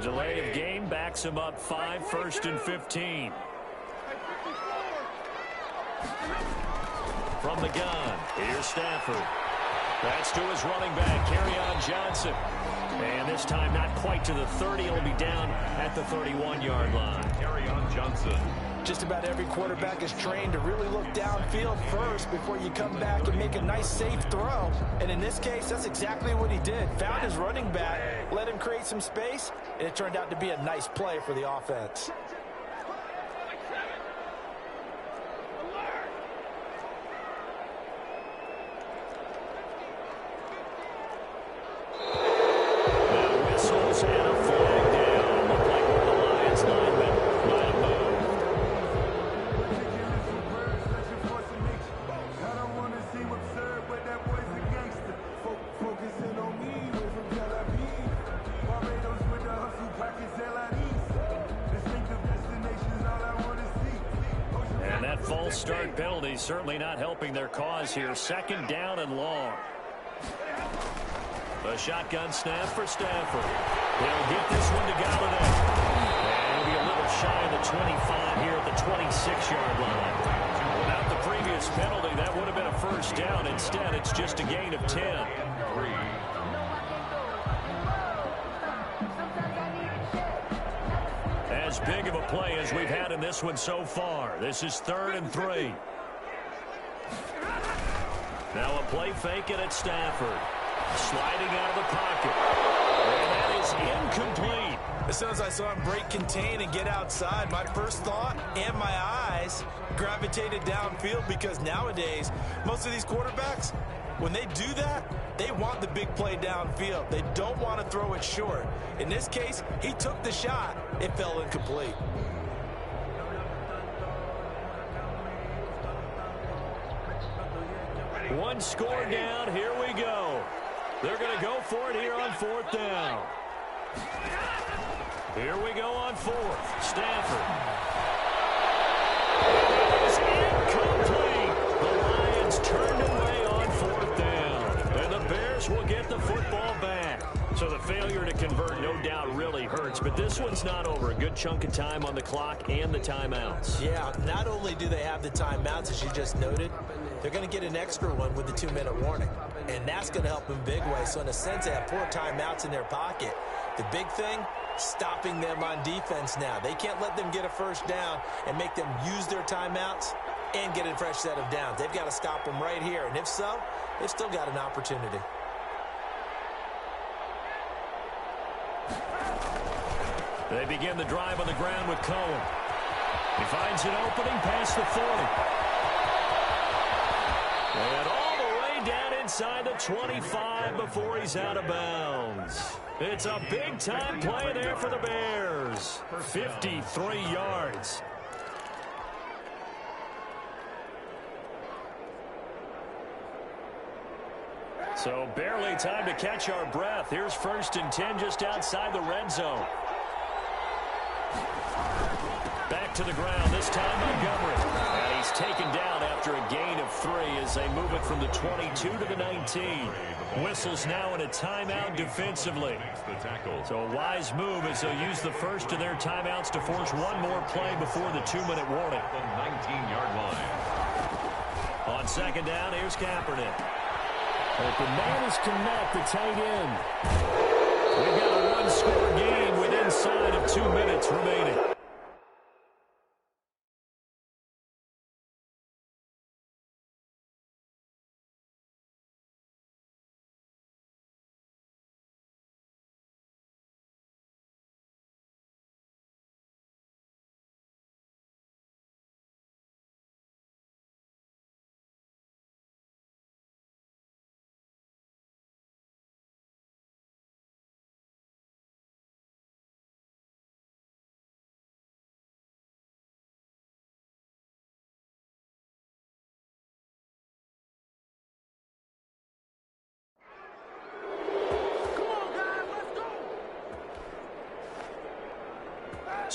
Delay of game backs him up 5, 1st and 15. From the gun, here's Stafford. That's to his running back, Kerryon Johnson. And this time not quite to the 30. He'll be down at the 31-yard line. Kerryon Johnson. Just about every quarterback is trained to really look downfield first before you come back and make a nice, safe throw. And in this case, that's exactly what he did. Found his running back, let him create some space, and it turned out to be a nice play for the offense. Whistles and a flag down. Looked like one of the Lions linemen might have moved. And that false start penalty certainly not helping their cause here. 2nd down and long. A shotgun snap for Stafford. He'll get this one to Galladay. And he'll be a little shy of the 25 here at the 26-yard line. Without the previous penalty, that would have been a first down. Instead, it's just a gain of 10. As big of a play as we've had in this one so far. This is 3rd and 3. Now a play fake, and it's Stafford. Sliding out of the pocket. And that is incomplete. As soon as I saw him break contain and get outside, my first thought and my eyes gravitated downfield, because nowadays, most of these quarterbacks, when they do that, they want the big play downfield. They don't want to throw it short. In this case, he took the shot. It fell incomplete. One score down. Here we go. They're going to go for it here on 4th down. Here we go on 4th. Stafford. It is incomplete. The Lions turned away on 4th down. And the Bears will get the football back. So the failure to convert, no doubt, really hurts. But this one's not over. A good chunk of time on the clock and the timeouts. Yeah, not only do they have the timeouts, as you just noted, they're going to get an extra one with the 2-minute warning. And that's going to help them big way. So in a sense, they have 4 timeouts in their pocket. The big thing, stopping them on defense now. They can't let them get a first down and make them use their timeouts and get a fresh set of downs. They've got to stop them right here. And if so, they've still got an opportunity. They begin the drive on the ground with Cohen. He finds an opening past the 40. And all the way down inside the 25 before he's out of bounds. It's a big-time play there for the Bears. 53 yards. So barely time to catch our breath. Here's 1st and 10 just outside the red zone. Back to the ground, this time Montgomery. And he's taken down after a gain of 3 as they move it from the 22 to the 19. Whistles now in a timeout defensively. So a wise move as they'll use the first of their timeouts to force one more play before the 2-minute warning. The 19-yard line. On 2nd down, here's Kaepernick. But the man is Kmet, the tight end. We've got a one-score game with inside of 2 minutes remaining.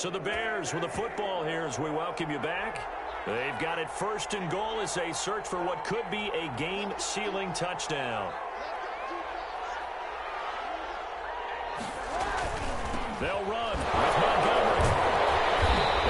So the Bears with the football here as we welcome you back. They've got it 1st and goal as they search for what could be a game-sealing touchdown. They'll run with Montgomery.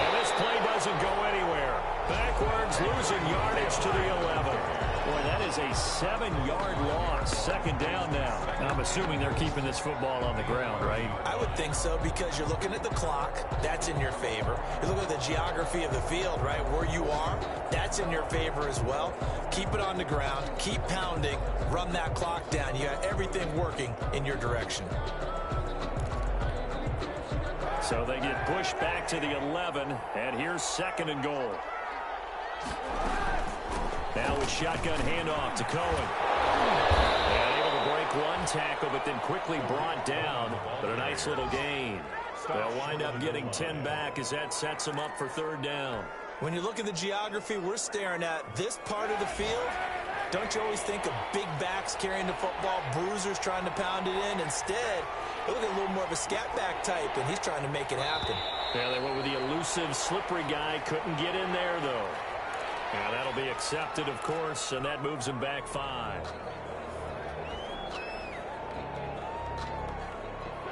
And this play doesn't go anywhere. Backwards, losing yardage to the 11. Boy, that is a 7-yard loss. 2nd down now. I'm assuming they're keeping this football on the ground, right? I would think so, because you're looking at the clock. That's in your favor. You look at the geography of the field, right? Where you are, that's in your favor as well. Keep it on the ground. Keep pounding. Run that clock down. You got everything working in your direction. So they get pushed back to the 11, and here's 2nd and goal. Now with shotgun handoff to Cohen. And able to break one tackle, but then quickly brought down. But a nice little gain. They'll wind up getting 10 back as that sets them up for 3rd down. When you look at the geography we're staring at, this part of the field, don't you always think of big backs carrying the football, bruisers trying to pound it in? Instead, look at a little more of a scat back type, and he's trying to make it happen. Yeah, they went with the elusive, slippery guy. Couldn't get in there, though. And that'll be accepted, of course, and that moves him back 5.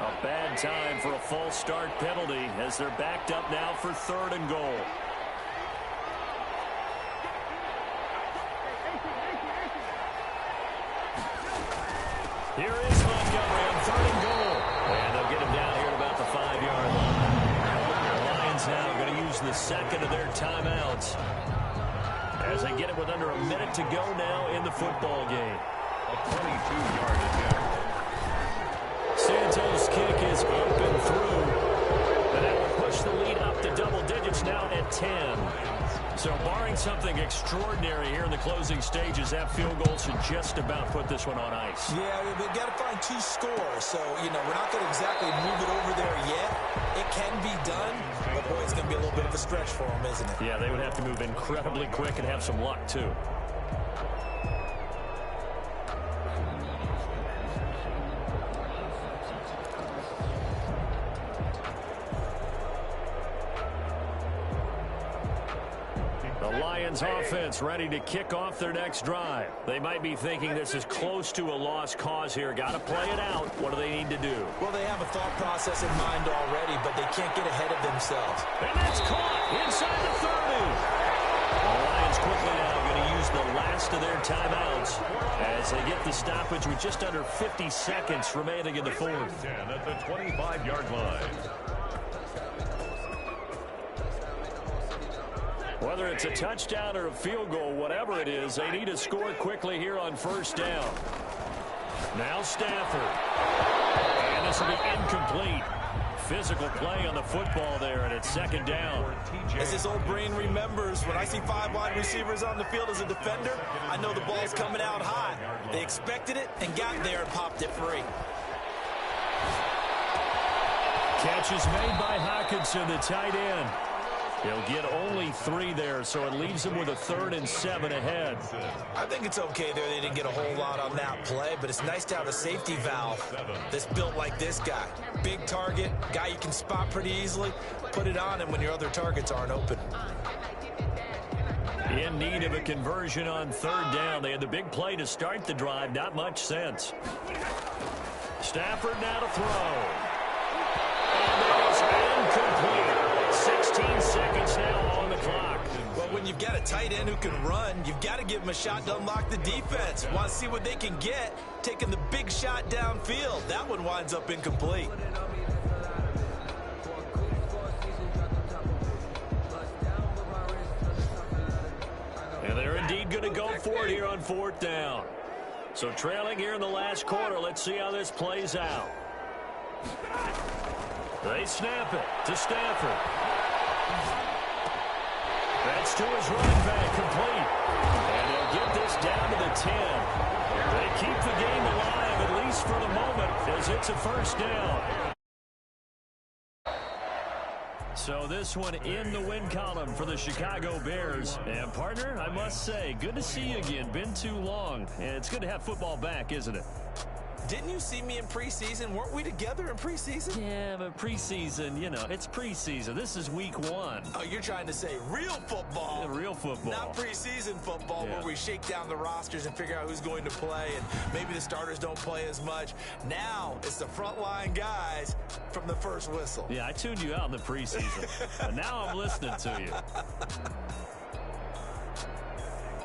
A bad time for a false start penalty as they're backed up now for 3rd and goal. Here is Montgomery on 3rd and goal. And they'll get him down here at about the 5-yard line. The Lions now going to use the 2nd of their timeouts as they get it with under a minute to go now in the football game. A 22-yard attempt. Santos' kick is up and through. And that will push the lead up to double digits now at 10. So barring something extraordinary here in the closing stages, that field goal should just about put this one on ice. Yeah, we've got to find 2 scores. So, we're not going to exactly move it over there yet. It can be done, but boy, it's going to be a little bit of a stretch for them, isn't it? Yeah, they would have to move incredibly quick and have some luck, too. Lions offense ready to kick off their next drive. They might be thinking this is close to a lost cause here. Got to play it out. What do they need to do? Well, they have a thought process in mind already, but they can't get ahead of themselves. And that's caught inside the 30. The Lions quickly now going to use the last of their timeouts as they get the stoppage with just under 50 seconds remaining in the 4th. 10 at the 25-yard line. Whether it's a touchdown or a field goal, whatever it is, they need to score quickly here on 1st down. Now Stafford. And this will be incomplete. Physical play on the football there, and it's 2nd down. As his old brain remembers, when I see 5 wide receivers on the field as a defender, I know the ball's coming out high. They expected it and got there and popped it free. Catch is made by Hockenson, the tight end. He'll get only 3 there, so it leaves him with a 3rd and 7 ahead. I think it's okay there. They didn't get a whole lot on that play, but it's nice to have a safety valve that's built like this guy. Big target, guy you can spot pretty easily. Put it on him when your other targets aren't open. In need of a conversion on 3rd down. They had the big play to start the drive. Not much sense. Stafford now to throw. And it is incomplete. 16 seconds now on the clock. Well, when you've got a tight end who can run, you've got to give him a shot to unlock the defense. Want to see what they can get, taking the big shot downfield. That one winds up incomplete. And they're indeed going to go for it here on 4th down. So trailing here in the last quarter, let's see how this plays out. They snap it to Stafford. That's to his running back, complete. And they'll get this down to the 10. They keep the game alive, at least for the moment, as it's a 1st down. So this one in the win column for the Chicago Bears. And partner, I must say, good to see you again. Been too long. And it's good to have football back, isn't it? Didn't you see me in preseason? Weren't we together in preseason? Yeah, but preseason, you know, it's preseason. This is week 1. Oh, you're trying to say real football. Yeah, real football. Not preseason football where we shake down the rosters and figure out who's going to play, and maybe the starters don't play as much. Now it's the frontline guys from the first whistle. Yeah, I tuned you out in the preseason, but now I'm listening to you.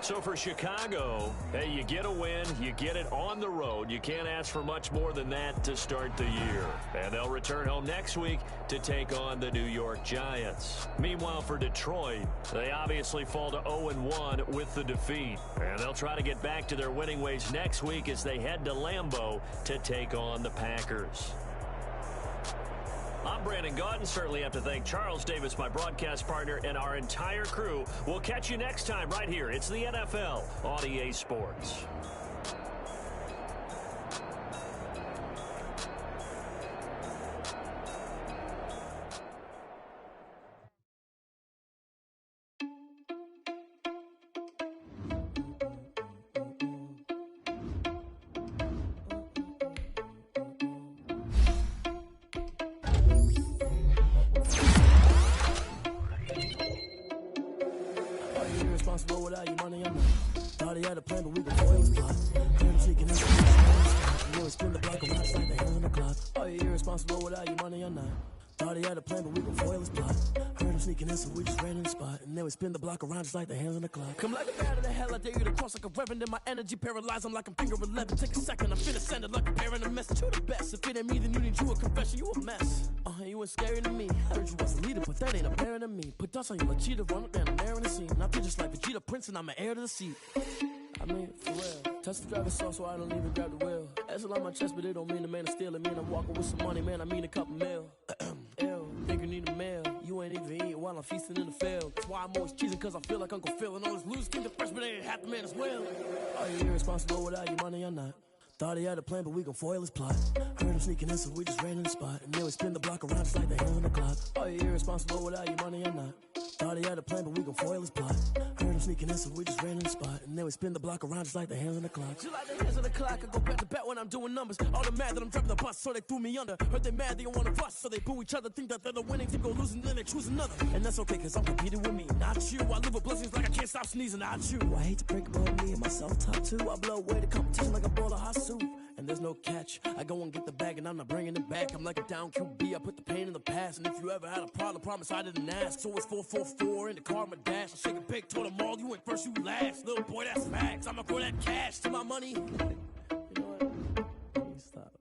So for Chicago, hey, you get a win, you get it on the road. You can't ask for much more than that to start the year. And they'll return home next week to take on the New York Giants. Meanwhile, for Detroit, they obviously fall to 0-1 with the defeat. And they'll try to get back to their winning ways next week as they head to Lambeau to take on the Packers. I'm Brandon Gaudin. Certainly have to thank Charles Davis, my broadcast partner, and our entire crew. We'll catch you next time right here. It's the NFL on EA Sports. Without your money, I'm not. Thought he had a plan, but we can foil his plot. Heard him sneaking in some and you spin the block around just like the hands on the clock. Are you irresponsible without your money, I'm not. Thought he had a plan, but we can foil his plot. Heard him sneaking in, so we just ran in the spot. And then we spin the block around just like the hands on the clock. Come like a bat of the hell, I dare you to cross like a reverend. In my energy paralyzed, I'm like I'm finger 11. Take a second, I'm finna send it like a parent a message. You the best, if it ain't me, then you need you a confession. You a mess. You ain't scary to me. I heard you was a leader, but that ain't apparent to me. Put dust on you like cheetah, run up down the air in the scene. I feel just like Vegeta Prince, and I'm an heir to the seat. I mean, for real. Touch the driver's soft, so I don't even grab the wheel. That's on my chest, but it don't mean the man is stealing. Man, I'm walking with some money, man, I mean a couple mil. Ew, think you need a meal. You ain't even eating while I'm feasting in the field. That's why I'm always cheesing, cause I feel like Uncle Phil. And all this losers think the freshman ain't half the man as well. Are you irresponsible without your money or not? Thought he had a plan, but we gon' foil his plot. Heard him sneaking in, so we just ran in the spot. And then we spin the block around just like the hands on the clock. Are you irresponsible without your money or not? Thought he had a plan, but we gon' foil his plot. Heard him sneaking in, so we just ran in the spot. And then we spin the block around just like the hands on the clock. Just like the hands on the clock, I go back to back when I'm doing numbers. All the mad that I'm driving the bus, so they threw me under. Heard they mad, they don't wanna bust, so they boo each other. Think that they're the winning team, go losing, then they choose another. And that's okay, cause I'm competing with me, not you. I live with blessings like I can't stop sneezing, not you. I hate to break above me and my self-talk too. I blow away the competition like a bowl of hot soup. And there's no catch. I go and get the bag and I'm not bringing it back. I'm like a down QB, I put the pain in the past. And if you ever had a problem, promise I didn't ask. So it's 444 in the car, my dash. I shake a big, told them all, you ain't first, you last. Little boy, that's facts. I'ma throw that cash to my money. You know what? Let me stop.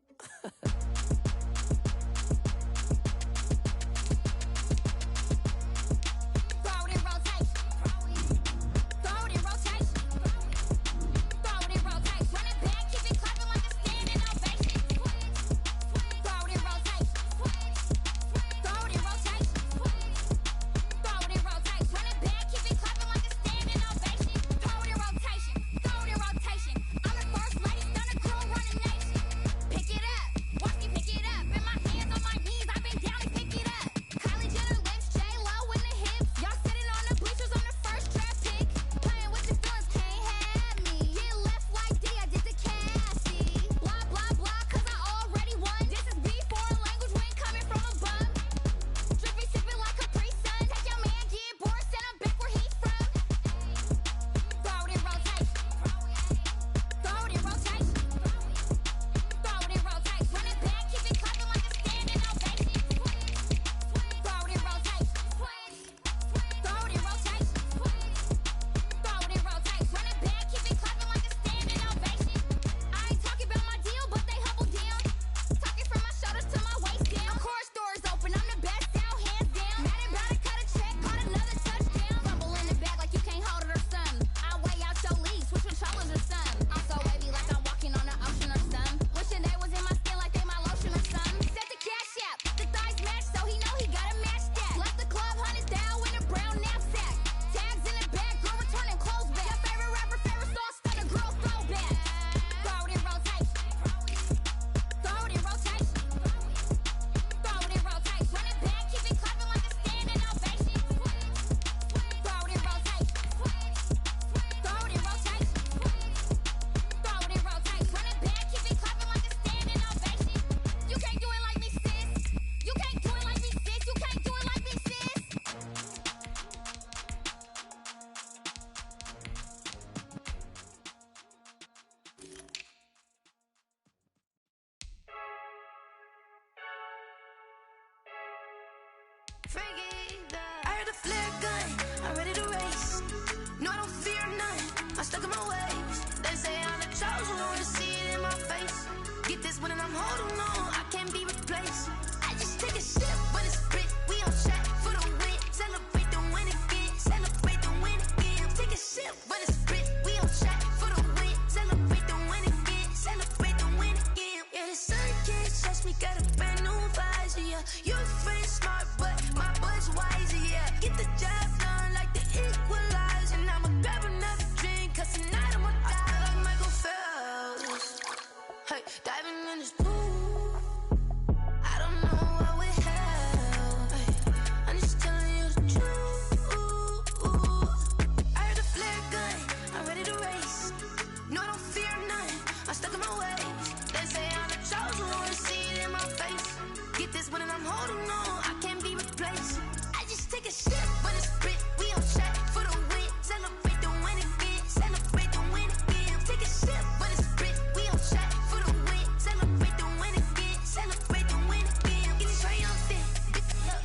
First lady stuck in my ways. They say I'm the chosen one, see it in my face. Get this one and I'm holding on, I can't be replaced. I just take a sip when it's split, we on track for the win. Celebrate the win again, celebrate the win again. Take a sip when it's split, we on track for the win. Celebrate the win again, celebrate the win again. Yeah, the sun can't touch me, got a brand new visor, yeah. Your friend smart, but my boy's wiser, yeah. Get the job done like the equalizer. And I'ma grab another drink, cause tonight I'ma die like Michael Phelps. Hey, diving in this pool, I don't know what we have. Hey, I'm just telling you the truth. I heard a flare gun, I'm ready to race. No, I don't fear none, I'm stuck in my ways. They say I'm the chosen one, see it in my face. Get this one and I'm holding on, I can't be replaced. I just take a sip when it's split, we on track for the win. Celebrate the win again, celebrate the win again. Take a sip when it's split, we on track for the win. Celebrate the win again, celebrate the win again. Getting triumphant,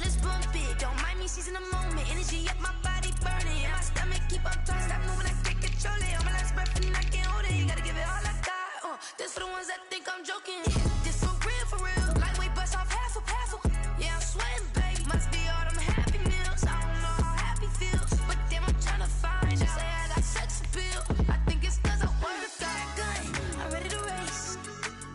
let's bump it. Don't mind me seizing the moment, energy up my body burning. And my stomach keep up turning, stop moving, I can't control it. On my last breath and I can't hold it, you gotta give it all I got. This for the ones that think I'm joking. This for real, lightweight bust off half a. Yeah, I'm sweating, baby. Must be all them happy meals. I don't know how happy feels, but damn, I'm trying to find out. Say I got sex appeal. I think it's cause I want a fat gun. I'm ready to race.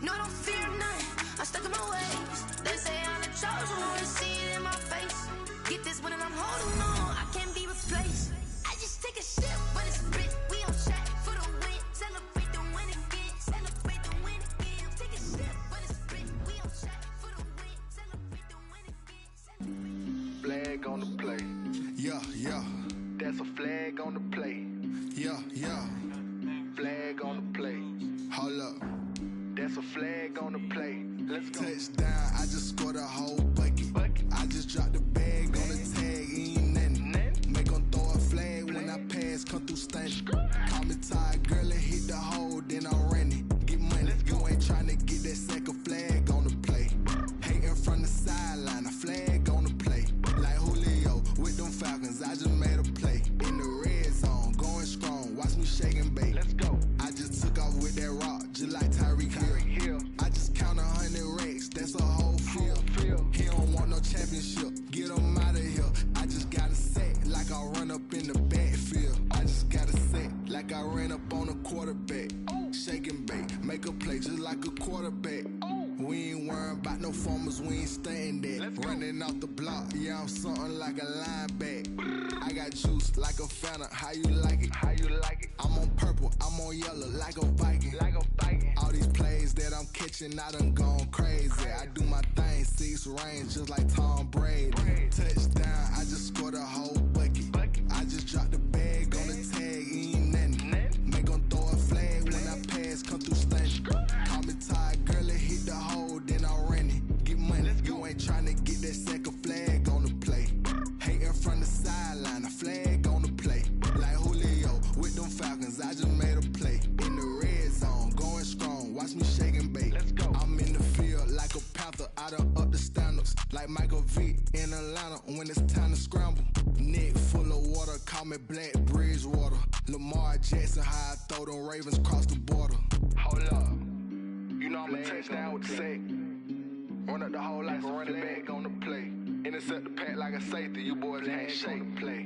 No, I don't fear none. I'm stuck in my ways. They say I'm the chosen one, see it in my face. Get this one and I'm holding on, I can't be replaced. I just take a sip when it's split. We on track for the win. Celebrate the win again. Celebrate the win again. Take a sip when it's split. We on track for the win. Celebrate the win again. Flag on the play. Yeah, yeah. That's a flag on the play. Yeah, yeah. Flag on the play. Hold up. That's a flag on the play. Let's go. Touchdown, I just scored a whole bucket. I just dropped the bag on the tag, ain't nothing. Make 'em throw a flag when I pass, come through stunning. Call me tired, girl, and hit the hole, then I'm running. Get money, you ain't tryna get that second flag on the play. Hating from the sideline, a flag on the play. Like Julio with them Falcons, I just made a play. In the red zone, going strong, watch me shake and bake. Let's go. I just took off with that rock, just like Tyreek Hill. I just count 100 racks, that's a whole field. He don't want no championship, get him out of here. I just got a set, like I run up in the backfield. I just got a set, like I ran up on a quarterback. Shake and bake, make a play just like a quarterback. We ain't worrying about no formers, we ain't staying there. Running off the block, yeah, I'm something like a lineback. I got juice like a Fanta, how you like it? How you like it? I'm on purple, I'm on yellow, like a Viking. Like a Viking. All these plays that I'm catching, I done gone crazy. I do my thing, 6 range, just like Tom Brady. Touchdown, I just scored a whole bucket. I just dropped the bag on the tag, ain't nothing. Make 'em throw a flag when I pass, come through stunning. Call me tired, girl, and hit the hole, then I'm running. Get money, you ain't tryna get that second flag on the play. Hating from the sideline, a flag on the play. Like Julio with them Falcons, I just made a play. In the red zone, going strong, watch me shake and bake. Let's go. I'm in the field like a Panther, I done up the standards. Like Michael Vick in Atlanta when it's time to scramble. Neck full of water, call me Black Bridgewater. Lamar Jackson, how I throw them Ravens cross the border. Hold up. You know I'm a touchdown with the sack. Run up the whole like a running back on the play. Intercept the pack like a safety. You boys can't shake play.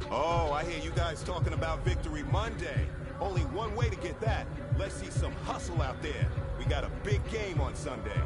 Oh, I hear you guys talking about Victory Monday. Only one way to get that. Let's see some hustle out there. We got a big game on Sunday.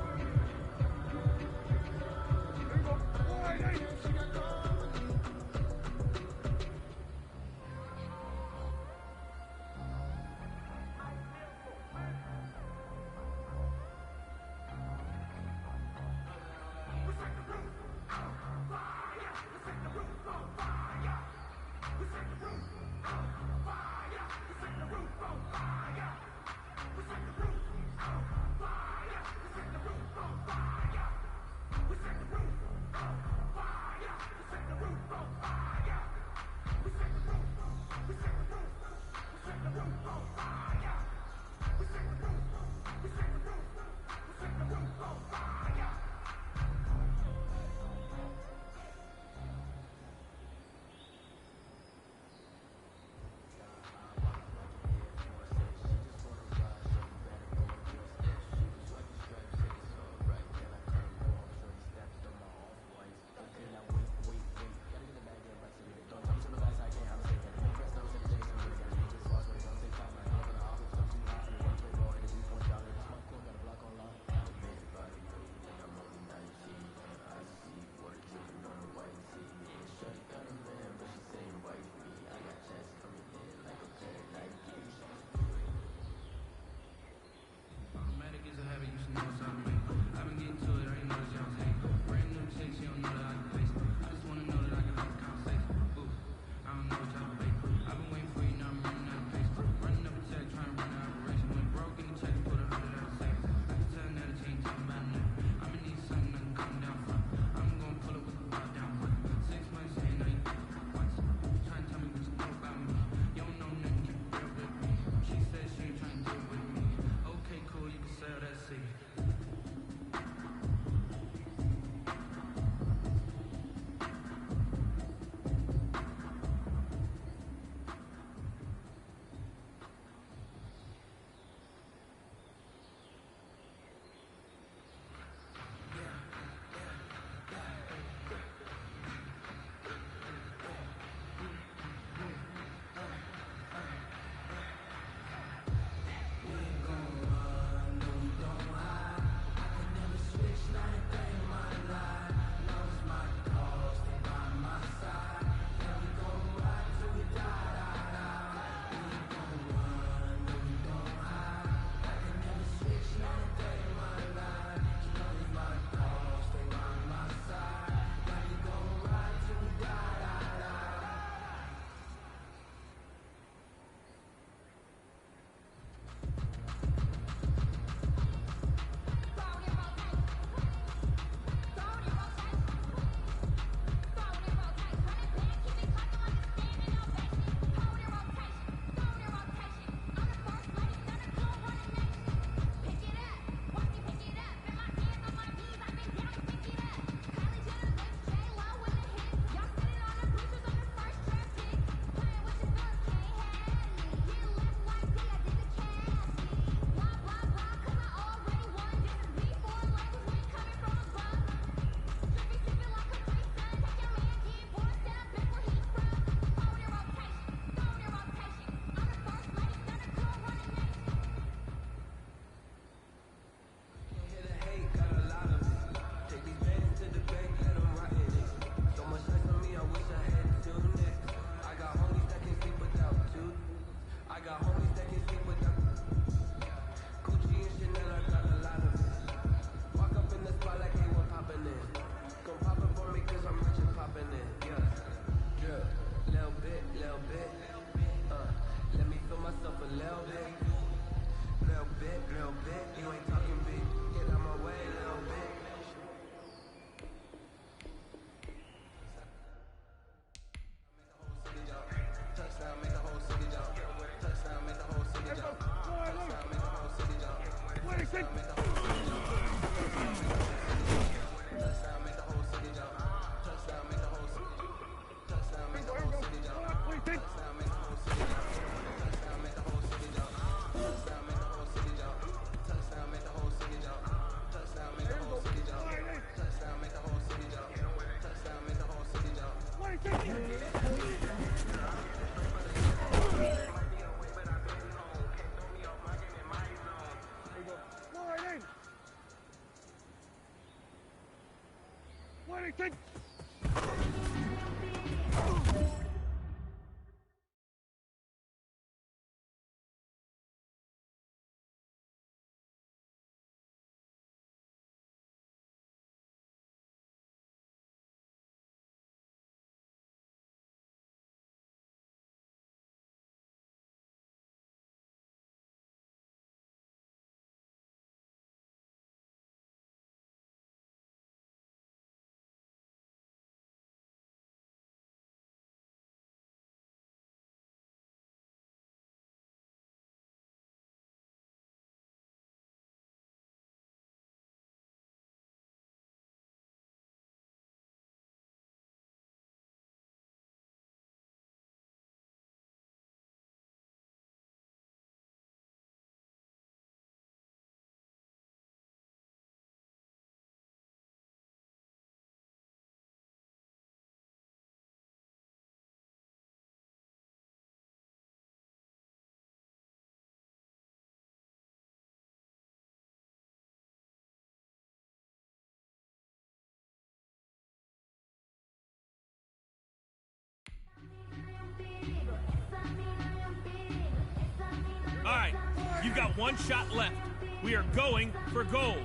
All right, you've got one shot left. We are going for gold.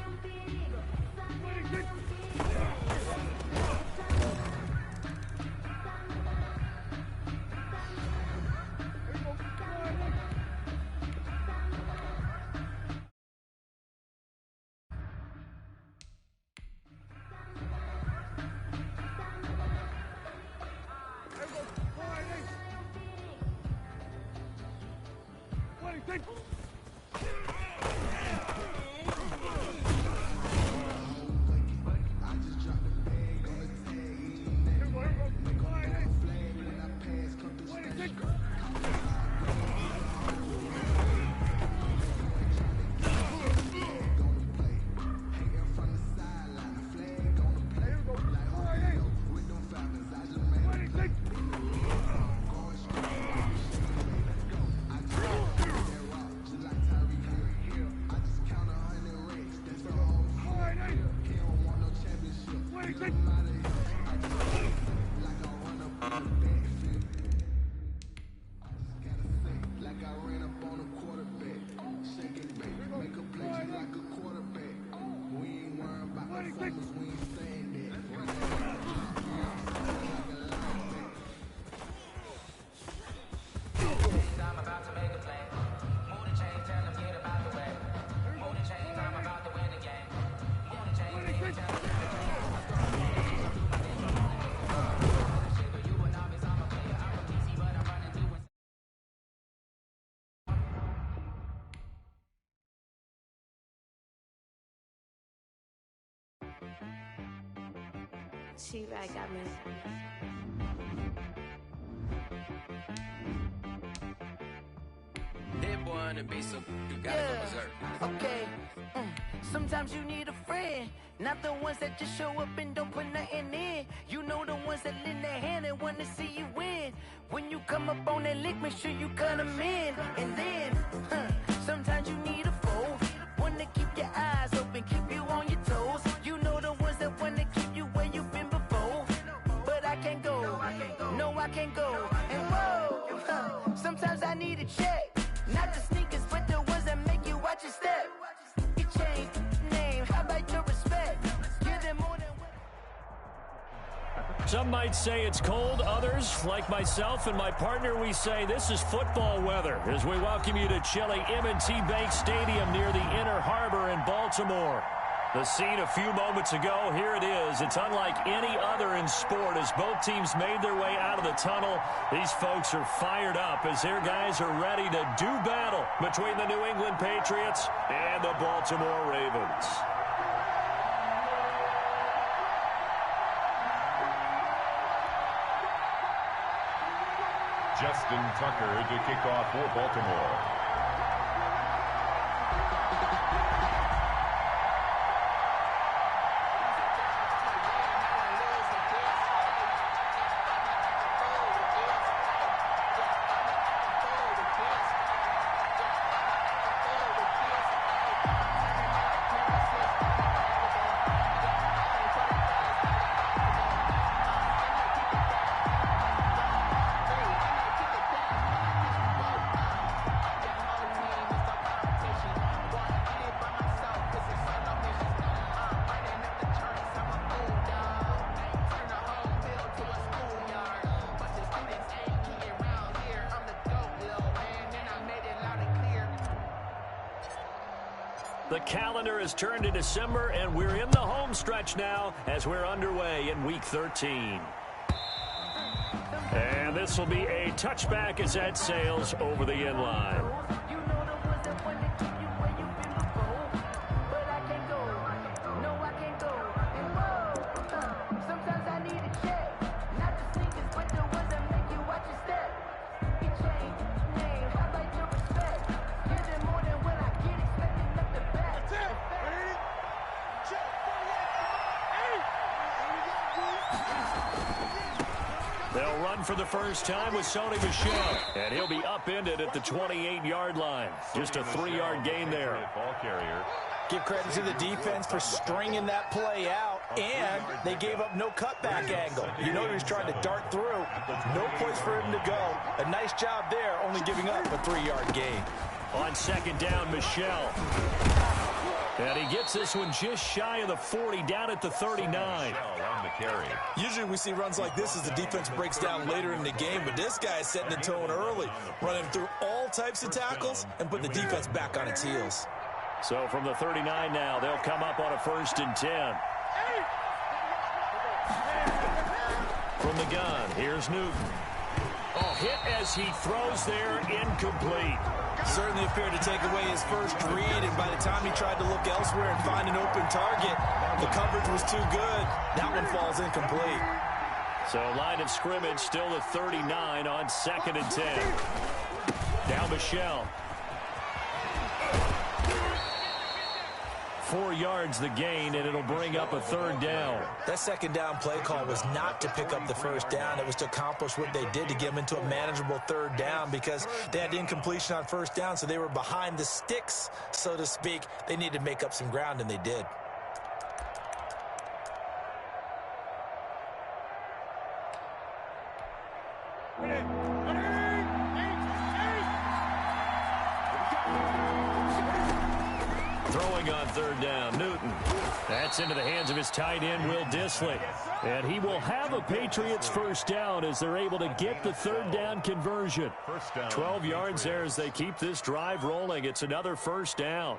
She-Rag got me. That boy on the beat, so you gotta go berserk. Okay. Sometimes you need a friend, not the ones that just show up and don't put nothing in. You know the ones that lend their hand and want to see you win. When you come up on that lick, make sure you cut them in. And then, sometimes you need a foe, one to keep your eyes open, keep you on your toes. You know the ones that want to keep you where you've been before. But I can't go, no I can't go. And whoa, sometimes I need a check. Not the sneakers, but the ones that make you watch your step. You change name, how about your respect? Give them more than Some might say it's cold. Others, like myself and my partner, we say this is football weather as we welcome you to chilly M&T Bank Stadium near the Inner Harbor in Baltimore. The scene a few moments ago, here it is. It's unlike any other in sport as both teams made their way out of the tunnel. These folks are fired up as their guys are ready to do battle between the New England Patriots and the Baltimore Ravens. Justin Tucker to kick off for Baltimore. The calendar has turned to December, and we're in the home stretch now as we're underway in Week 13. And this will be a touchback as that sails over the end line. They'll run for the first time with Sony Michel, and he'll be upended at the 28-yard line. Just a 3-yard gain there. Ball carrier. Give credit to the defense for stringing that play out, and they gave up no cutback angle. You know he was trying to dart through. No place for him to go. A nice job there, only giving up a 3-yard gain. On second down, Michel. And he gets this one just shy of the 40, down at the 39. On the carry. Usually we see runs like this as the defense breaks down later in the game, but this guy is setting the tone early, running through all types of tackles and putting the defense back on its heels. So from the 39 now, they'll come up on a 1st and 10. From the gun, here's Newton. Oh, hit as he throws there, incomplete. Certainly appeared to take away his first read, and by the time he tried to look elsewhere and find an open target, the coverage was too good. That one falls incomplete. So line of scrimmage still the 39 on 2nd and 10. Now Michel. 4 yards the gain, and it'll bring up a 3rd down. That 2nd down play call was not to pick up the 1st down. It was to accomplish what they did to get them into a manageable 3rd down because they had incompletion on 1st down, so they were behind the sticks, so to speak. They needed to make up some ground, and they did. Throwing on 3rd down, Newton. That's into the hands of his tight end, Will Dissly. And he will have a Patriots 1st down as they're able to get the 3rd down conversion. 12 yards there as they keep this drive rolling. It's another 1st down.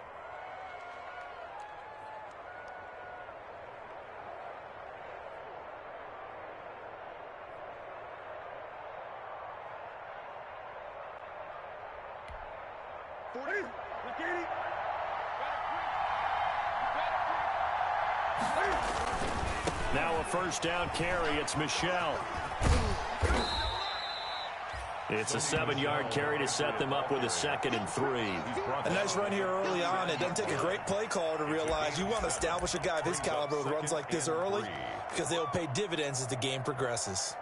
Now a 1st down carry. It's Michel. It's a 7-yard carry to set them up with a 2nd and 3. A nice run here early on. It doesn't take a great play caller to realize you want to establish a guy of his caliber with runs like this early because they will pay dividends as the game progresses.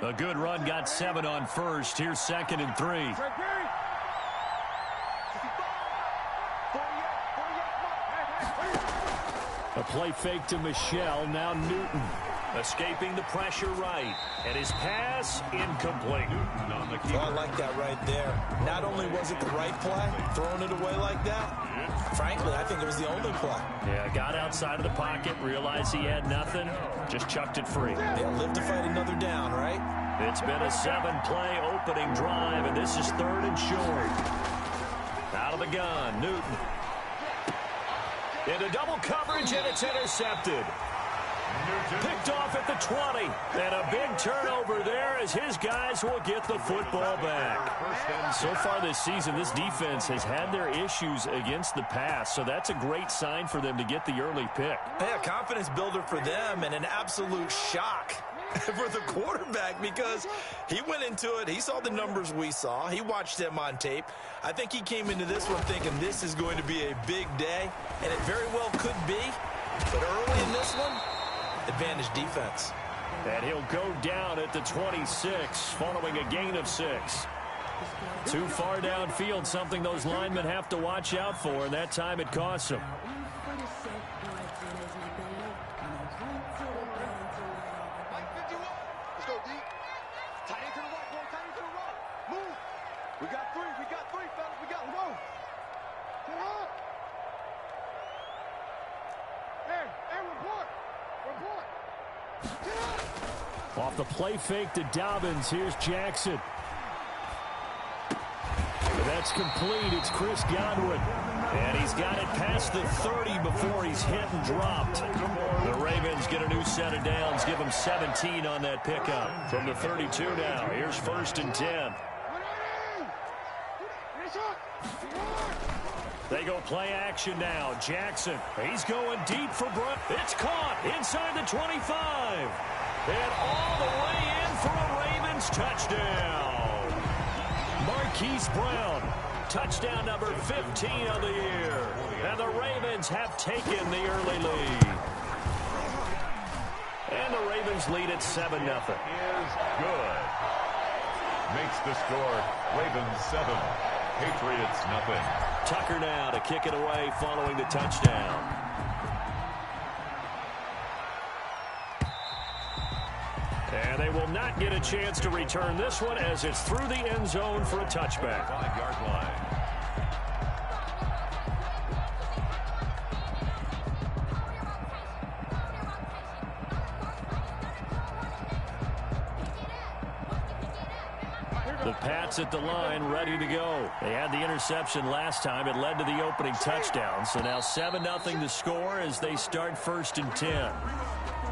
A good run, got 7 on 1st. Here's 2nd and 3. A play fake to Michelle. Now Newton. Escaping the pressure right. And his pass incomplete. Oh, I like that right there. Not only was it the right play, throwing it away like that, frankly, I think it was the only play. Yeah, got outside of the pocket, realized he had nothing, just chucked it free. Yeah, live to fight another down, right? It's been a 7-play opening drive, and this is 3rd and short. Out of the gun, Newton. Into double coverage, and it's intercepted. Picked off at the 20. And a big turnover there as his guys will get the football back. So far this season, this defense has had their issues against the pass, so that's a great sign for them to get the early pick. Yeah, confidence builder for them and an absolute shock for the quarterback because he went into it. He saw the numbers we saw. He watched them on tape. I think he came into this one thinking this is going to be a big day, and it very well could be. But early in this one, advantage defense. And he'll go down at the 26 following a gain of 6. Too far downfield, something those linemen have to watch out for, and that time it costs them. Let's go deep. Tight into the right, boy. Tight into the right. Move. We got 3. We got 3, fellas. We got 1. Get up. Hey, report. Report. Get up. Off the play fake to Dobbins. Here's Jackson. That's complete. It's Chris Godwin. And he's got it past the 30 before he's hit and dropped. The Ravens get a new set of downs. Give them 17 on that pickup. From the 32 now. Here's 1st and 10. They go play action now. Jackson. He's going deep for Brown. It's caught inside the 25. And all the way in for a Ravens touchdown. Marquise Brown. Touchdown number 15 of the year. And the Ravens have taken the early lead. And the Ravens lead at 7-0. Is good. Makes the score Ravens 7, Patriots nothing. Tucker now to kick it away following the touchdown. And they will not get a chance to return this one as it's through the end zone for a touchback. 5-yard line. The Pats at the line, ready to go. They had the interception last time. It led to the opening touchdown. So now 7-0 the score as they start 1st and 10.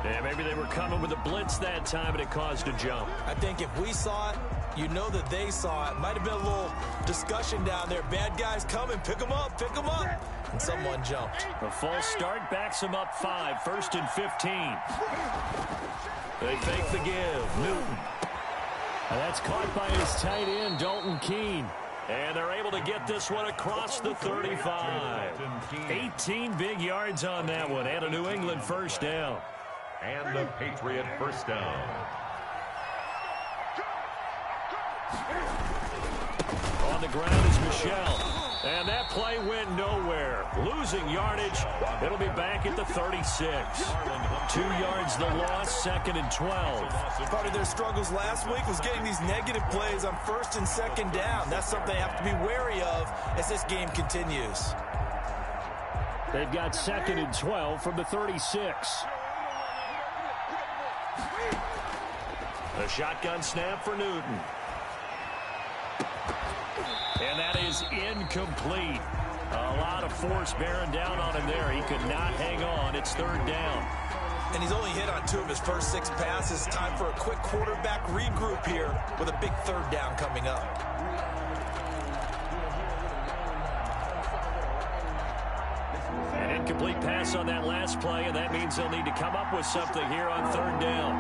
Yeah, maybe they were coming with a blitz that time, and it caused a jump. I think if we saw it, you know that they saw it. Might have been a little discussion down there. Bad guys coming. Pick them up. Pick them up. And someone jumped. A false start backs them up 5. 1st and 15. They fake the give. Newton. And that's caught by his tight end, Dalton Keene. And they're able to get this one across the 35. 18 big yards on that one. And a New England 1st down. And a Patriot 1st down. On the ground is Michelle. And that play went nowhere. Losing yardage. It'll be back at the 36. 2 yards the loss, 2nd and 12. Part of their struggles last week was getting these negative plays on 1st and 2nd down. That's something they have to be wary of as this game continues. They've got 2nd and 12 from the 36. A shotgun snap for Newton. And that is incomplete. A lot of force bearing down on him there. He could not hang on. It's 3rd down. And he's only hit on 2 of his first 6 passes. Time for a quick quarterback regroup here with a big 3rd down coming up. An incomplete pass on that last play, and that means they'll need to come up with something here on 3rd down.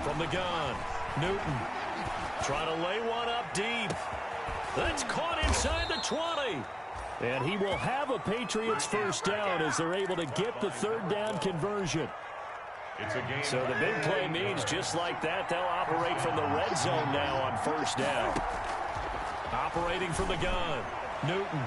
From the gun, Newton trying to lay one up deep. That's caught inside the 20. And he will have a Patriots 1st down as they're able to get the 3rd down conversion. So the big play means just like that, they'll operate from the red zone now on 1st down. Operating from the gun, Newton.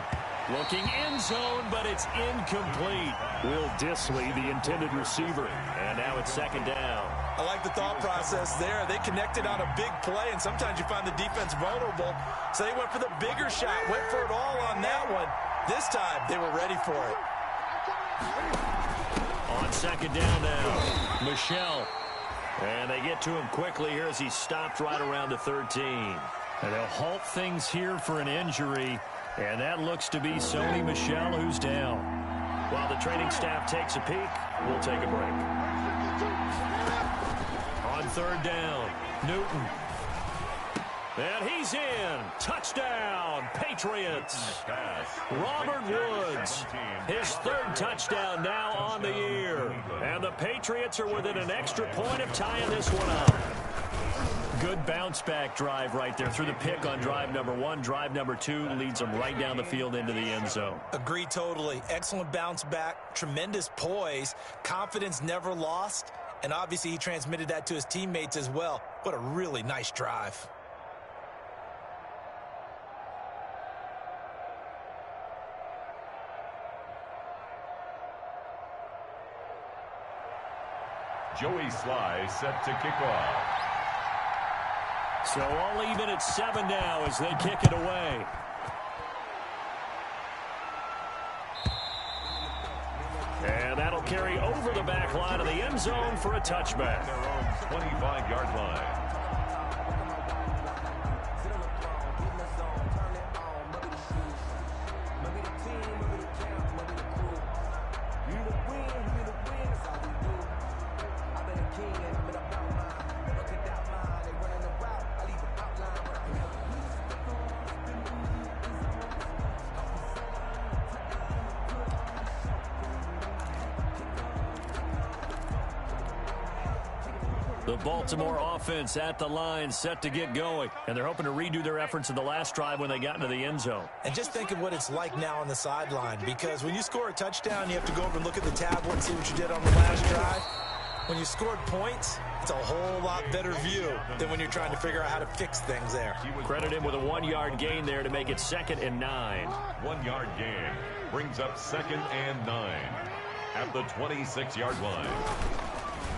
Looking end zone, but it's incomplete. Will Disley, the intended receiver. And now it's second down. I like the thought process there. They connected on a big play, and sometimes you find the defense vulnerable. So they went for the bigger shot, went for it all on that one. This time, they were ready for it. On second down now, Michelle. And they get to him quickly here as he stopped right around the 13. And they'll halt things here for an injury. And that looks to be Sony Michel, who's down. While the training staff takes a peek, we'll take a break. On third down, Newton. And he's in. Touchdown, Patriots. Robert Woods, his third touchdown now on the year. And the Patriots are within an extra point of tying this one up. Good bounce-back drive right there through the pick on drive number 1. Drive number 2 leads them right down the field into the end zone. Agree totally. Excellent bounce back, tremendous poise, confidence never lost, and obviously he transmitted that to his teammates as well. What a really nice drive. Joey Sly set to kick off. So all even at 7 now as they kick it away. And that'll carry over the back line of the end zone for a touchback. Their own 25-yard line. The Baltimore offense at the line, set to get going. And they're hoping to redo their efforts in the last drive when they got into the end zone. And just think of what it's like now on the sideline, because when you score a touchdown, you have to go over and look at the tablet and see what you did on the last drive. When you scored points, it's a whole lot better view than when you're trying to figure out how to fix things there. Credit him with a 1-yard gain there to make it 2nd and 9. 1-yard gain brings up 2nd and 9 at the 26-yard line.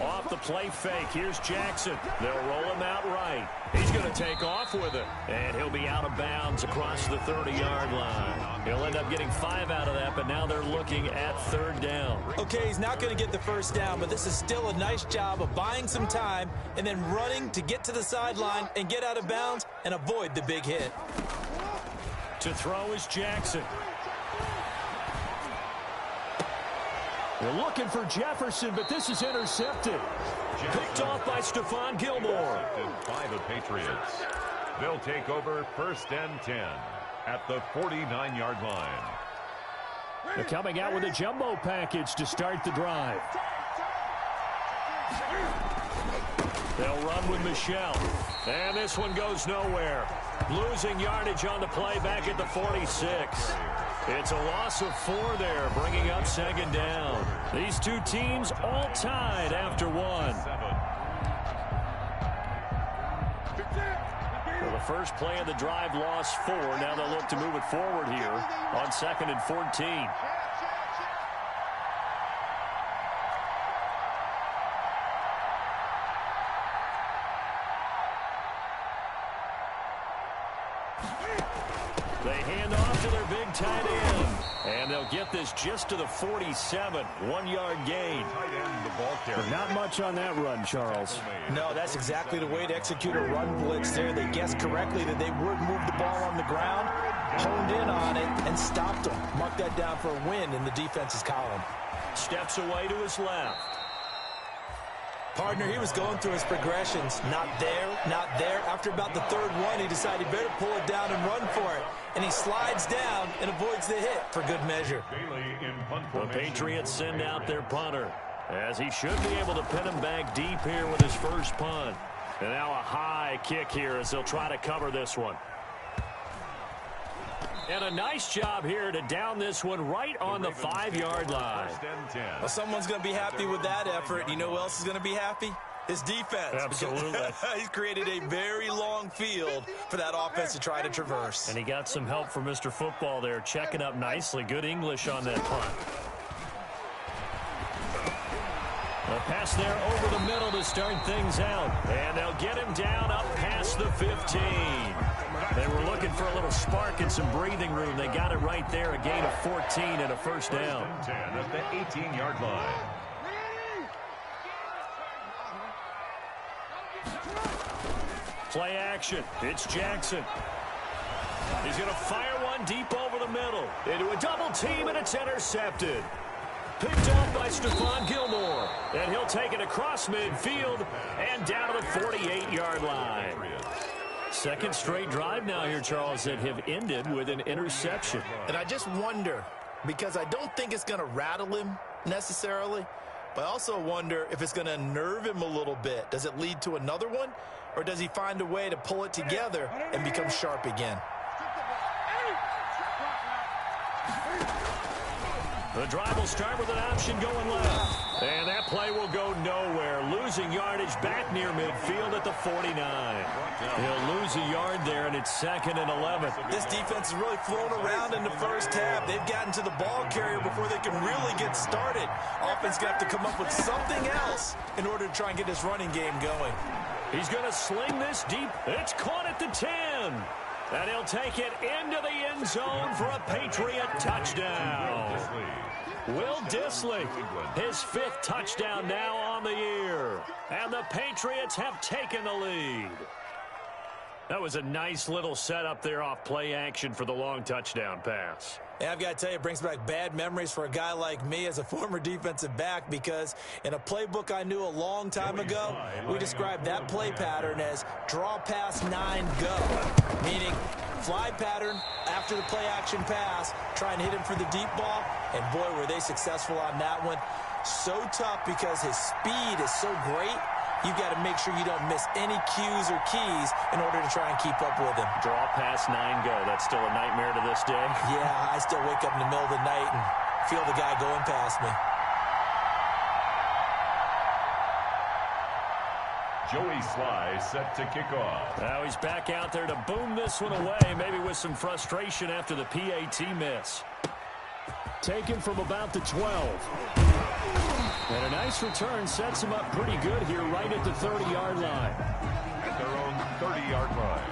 Off the play fake, here's Jackson. They'll roll him out right. He's going to take off with it. And he'll be out of bounds across the 30-yard line. He'll end up getting 5 out of that, but now they're looking at 3rd down. Okay, he's not going to get the first down, but this is still a nice job of buying some time and then running to get to the sideline and get out of bounds and avoid the big hit. To throw is Jackson. They're looking for Jefferson, but this is intercepted. Picked off by Stephon Gilmore. By the Patriots. They'll take over 1st and 10 at the 49-yard line. They're coming out with a jumbo package to start the drive. They'll run with Michel. And this one goes nowhere. Losing yardage on the play back at the 46. It's a loss of 4 there, bringing up 2nd down. These two teams all tied after 1. Well, the first play of the drive lost 4. Now they'll look to move it forward here on 2nd and 14. They hand off to their big tight end. And they'll get this just to the 47. 1-yard gain. There's not much on that run, Charles. No, that's exactly the way to execute a run blitz there. They guessed correctly that they would move the ball on the ground, honed in on it, and stopped them. Mark that down for a win in the defense's column. Steps away to his left. Partner, he was going through his progressions. Not there, not there. After about the 3rd one, he decided he better pull it down and run for it. And he slides down and avoids the hit for good measure. The Patriots send out their punter, as he should be able to pin him back deep here with his first punt. And now a high kick here as they'll try to cover this one. And a nice job here to down this one right on the 5-yard line. Well, someone's going to be happy with that effort. You know who else is going to be happy? His defense. Absolutely. He's created a very long field for that offense to try to traverse. And he got some help from Mr. Football there, checking up nicely. Good English on that punt. A pass there over the middle to start things out. And they'll get him down up past the 15. They were looking for a little spark and some breathing room. They got it right there, a gain of 14 and a first down. 10 at the 18-yard line. Play action. It's Jackson. He's going to fire one deep over the middle. Into a double team, and it's intercepted. Picked off by Stephon Gilmore. And he'll take it across midfield and down to the 48-yard line. Second straight drive now here, Charles, that have ended with an interception. And I just wonder, because I don't think it's going to rattle him necessarily, but I also wonder if it's going to unnerve him a little bit. Does it lead to another one? Or does he find a way to pull it together and become sharp again? The drive will start with an option going left. And that play will go nowhere. Losing yardage back near midfield at the 49. He'll lose a yard there, and it's 2nd and 11. This defense has really flown around in the first half. They've gotten to the ball carrier before they can really get started. Offense going to have to come up with something else in order to try and get this running game going. He's going to sling this deep. It's caught at the 10. And he'll take it into the end zone for a Patriot touchdown. Will Dissly, his 5th touchdown now on the year. And the Patriots have taken the lead. That was a nice little setup there off play action for the long touchdown pass. Yeah, I've got to tell you, it brings back bad memories for a guy like me as a former defensive back, because in a playbook I knew a long time ago, we described that play pattern as draw pass 9 go, meaning fly pattern after the play action pass, try and hit him for the deep ball, and boy, were they successful on that one. So tough because his speed is so great. You've got to make sure you don't miss any cues or keys in order to try and keep up with him. Draw pass 9 go. That's still a nightmare to this day. Yeah, I still wake up in the middle of the night and feel the guy going past me. Joey Sly set to kick off. Now he's back out there to boom this one away, maybe with some frustration after the PAT miss. Taken from about the 12. And a nice return sets him up pretty good here right at the 30-yard line. At their own 30-yard line.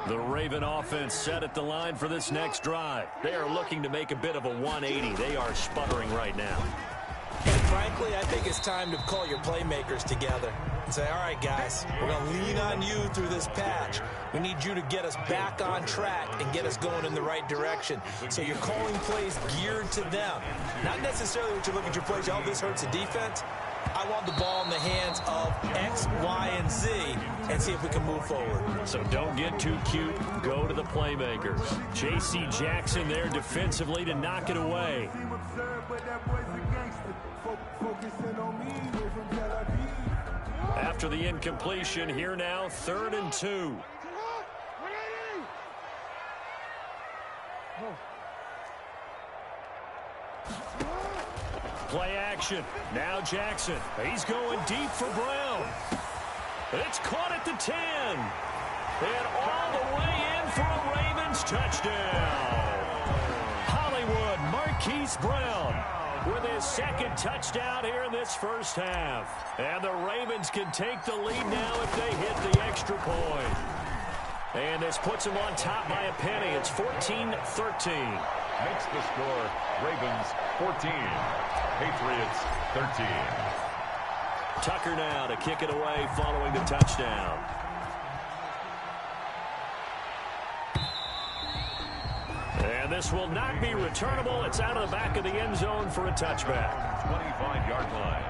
The Raven offense set at the line for this next drive. They are looking to make a bit of a 180. They are sputtering right now. And frankly, I think it's time to call your playmakers together and say, all right, guys, we're going to lean on you through this patch. We need you to get us back on track and get us going in the right direction. So you're calling plays geared to them. Not necessarily what you look at your plays, oh, this hurts the defense. I want the ball in the hands of X, Y, and Z and see if we can move forward. So don't get too cute. Go to the playmakers. J.C. Jackson there defensively to knock it away. After the incompletion, here now, 3rd and 2. Play action. Now Jackson. He's going deep for Brown. It's caught at the 10. And all the way in for a Ravens touchdown. Hollywood Marquise Brown with his 2nd touchdown here in this first half. And the Ravens can take the lead now if they hit the extra point. And this puts them on top by a penny. It's 14-13. Makes the score Ravens 14, Patriots 13. Tucker now to kick it away following the touchdown. And this will not be returnable. It's out of the back of the end zone for a touchback. 25-yard line.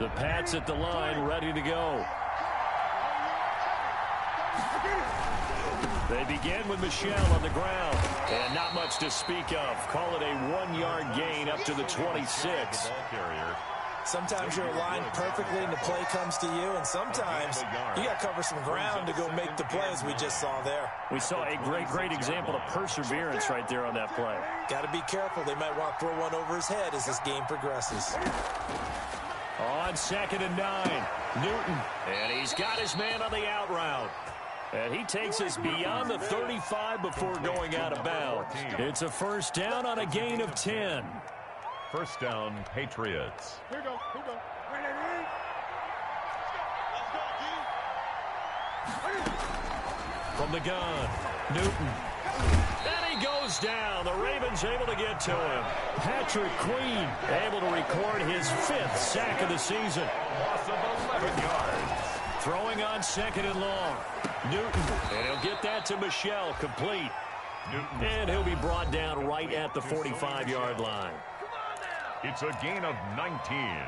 The Pats at the line, ready to go. They begin with Michelle on the ground. And not much to speak of. Call it a 1-yard gain up to the 26. Sometimes you're aligned perfectly and the play comes to you, and sometimes you got to cover some ground to go make the play, as we just saw there. We saw a great example of perseverance right there on that play. Got to be careful. They might want to throw one over his head as this game progresses. On 2nd and 9, Newton. And he's got his man on the out route. And he takes us beyond the 35 before going out of bounds. It's a first down on a gain of 10. First down, Patriots. Here we go. From the gun, Newton. And he goes down. The Ravens able to get to him. Patrick Queen able to record his 5th sack of the season. Loss of 11 yards. Throwing on 2nd and long. Newton, and he'll get that to Michelle, complete. Newton. And he'll be brought down right at the 45-yard line. It's a gain of 19,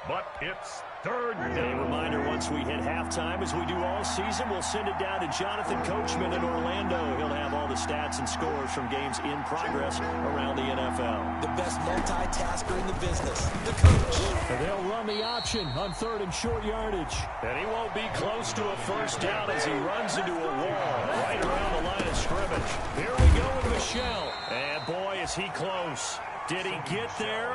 but it's third down. A reminder, once we hit halftime, as we do all season, we'll send it down to Jonathan Coachman in Orlando. He'll have all the stats and scores from games in progress around the NFL. The best multitasker in the business, the coach. And they'll run the option on 3rd and short yardage. And he won't be close to a first down as he runs into a wall right around the line of scrimmage. Here we go with Michelle. And boy, is he close. Did he get there?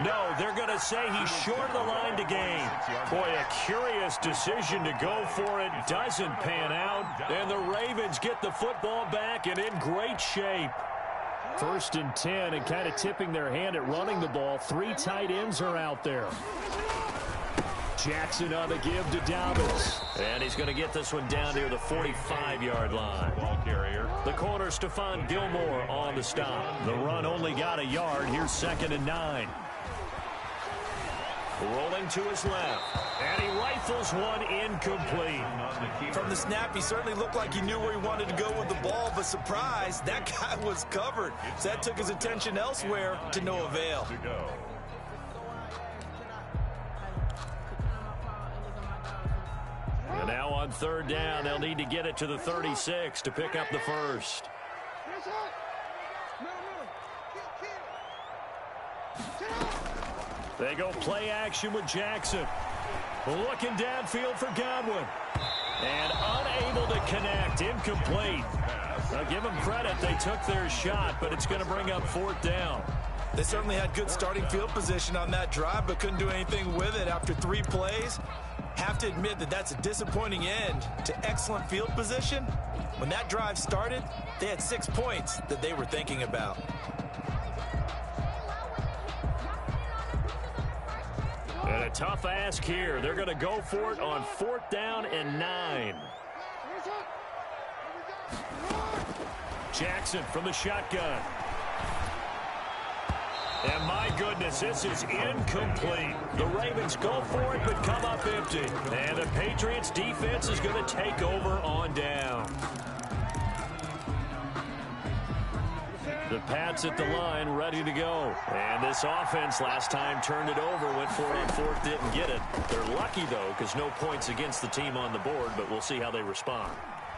No, they're going to say he's short of the line to gain. Boy, a curious decision to go for it. Doesn't pan out. And the Ravens get the football back and in great shape. 1st and 10, and kind of tipping their hand at running the ball. 3 tight ends are out there. Jackson on the give to Dobbins. And he's going to get this one down near the 45-yard line. Ball carrier. The corner, Stephon Gilmore on the stop. The run only got a yard. Here's 2nd and 9. Rolling to his left. And he rifles one incomplete. From the snap, he certainly looked like he knew where he wanted to go with the ball, but surprise, that guy was covered. So that took his attention elsewhere to no avail. And now on 3rd down, they'll need to get it to the 36 to pick up the first. They go play action with Jackson. Looking downfield for Godwin. And unable to connect. Incomplete. Now give them credit. They took their shot, but it's going to bring up 4th down. They certainly had good starting field position on that drive, but couldn't do anything with it after 3 plays. Have to admit that that's a disappointing end to excellent field position. When that drive started, they had 6 points that they were thinking about. And a tough ask here. They're going to go for it on 4th down and 9. Jackson from the shotgun. And my goodness, this is incomplete. The Ravens go for it, but come up empty. And the Patriots defense is going to take over on down. The Pats at the line, ready to go. And this offense last time turned it over, went for it on 4th, didn't get it. They're lucky, though, because no points against the team on the board, but we'll see how they respond.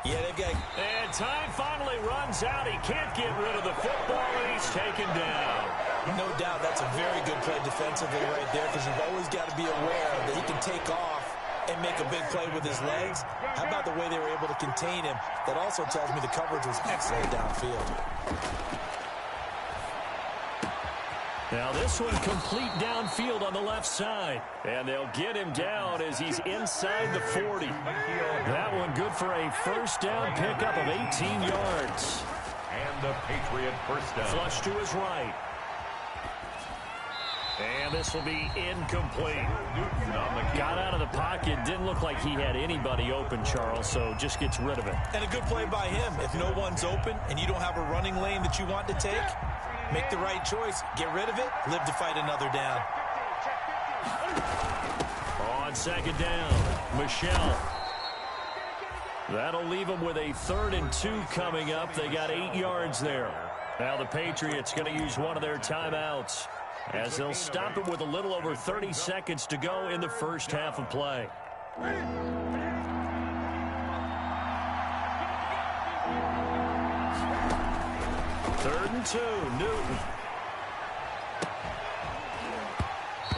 Yeah, they've got... And time finally runs out. He can't get rid of the football, and he's taken down. No doubt that's a very good play defensively right there, because you've always got to be aware that he can take off and make a big play with his legs. How about the way they were able to contain him? That also tells me the coverage was excellent downfield. Now this one complete downfield on the left side. And they'll get him down as he's inside the 40. That one good for a first down pickup of 18 yards. And the Patriot first down. Flush to his right. And this will be incomplete. Got out of the pocket. Didn't look like he had anybody open, Charles, so just gets rid of it. And a good play by him. If no one's open and you don't have a running lane that you want to take, make the right choice. Get rid of it. Live to fight another down. On 2nd down, Michelle. That'll leave them with a 3rd and 2 coming up. They got 8 yards there. Now the Patriots going to use one of their timeouts. as they'll stop it with a little over 30 seconds to go in the first half of play. Third and 2, Newton.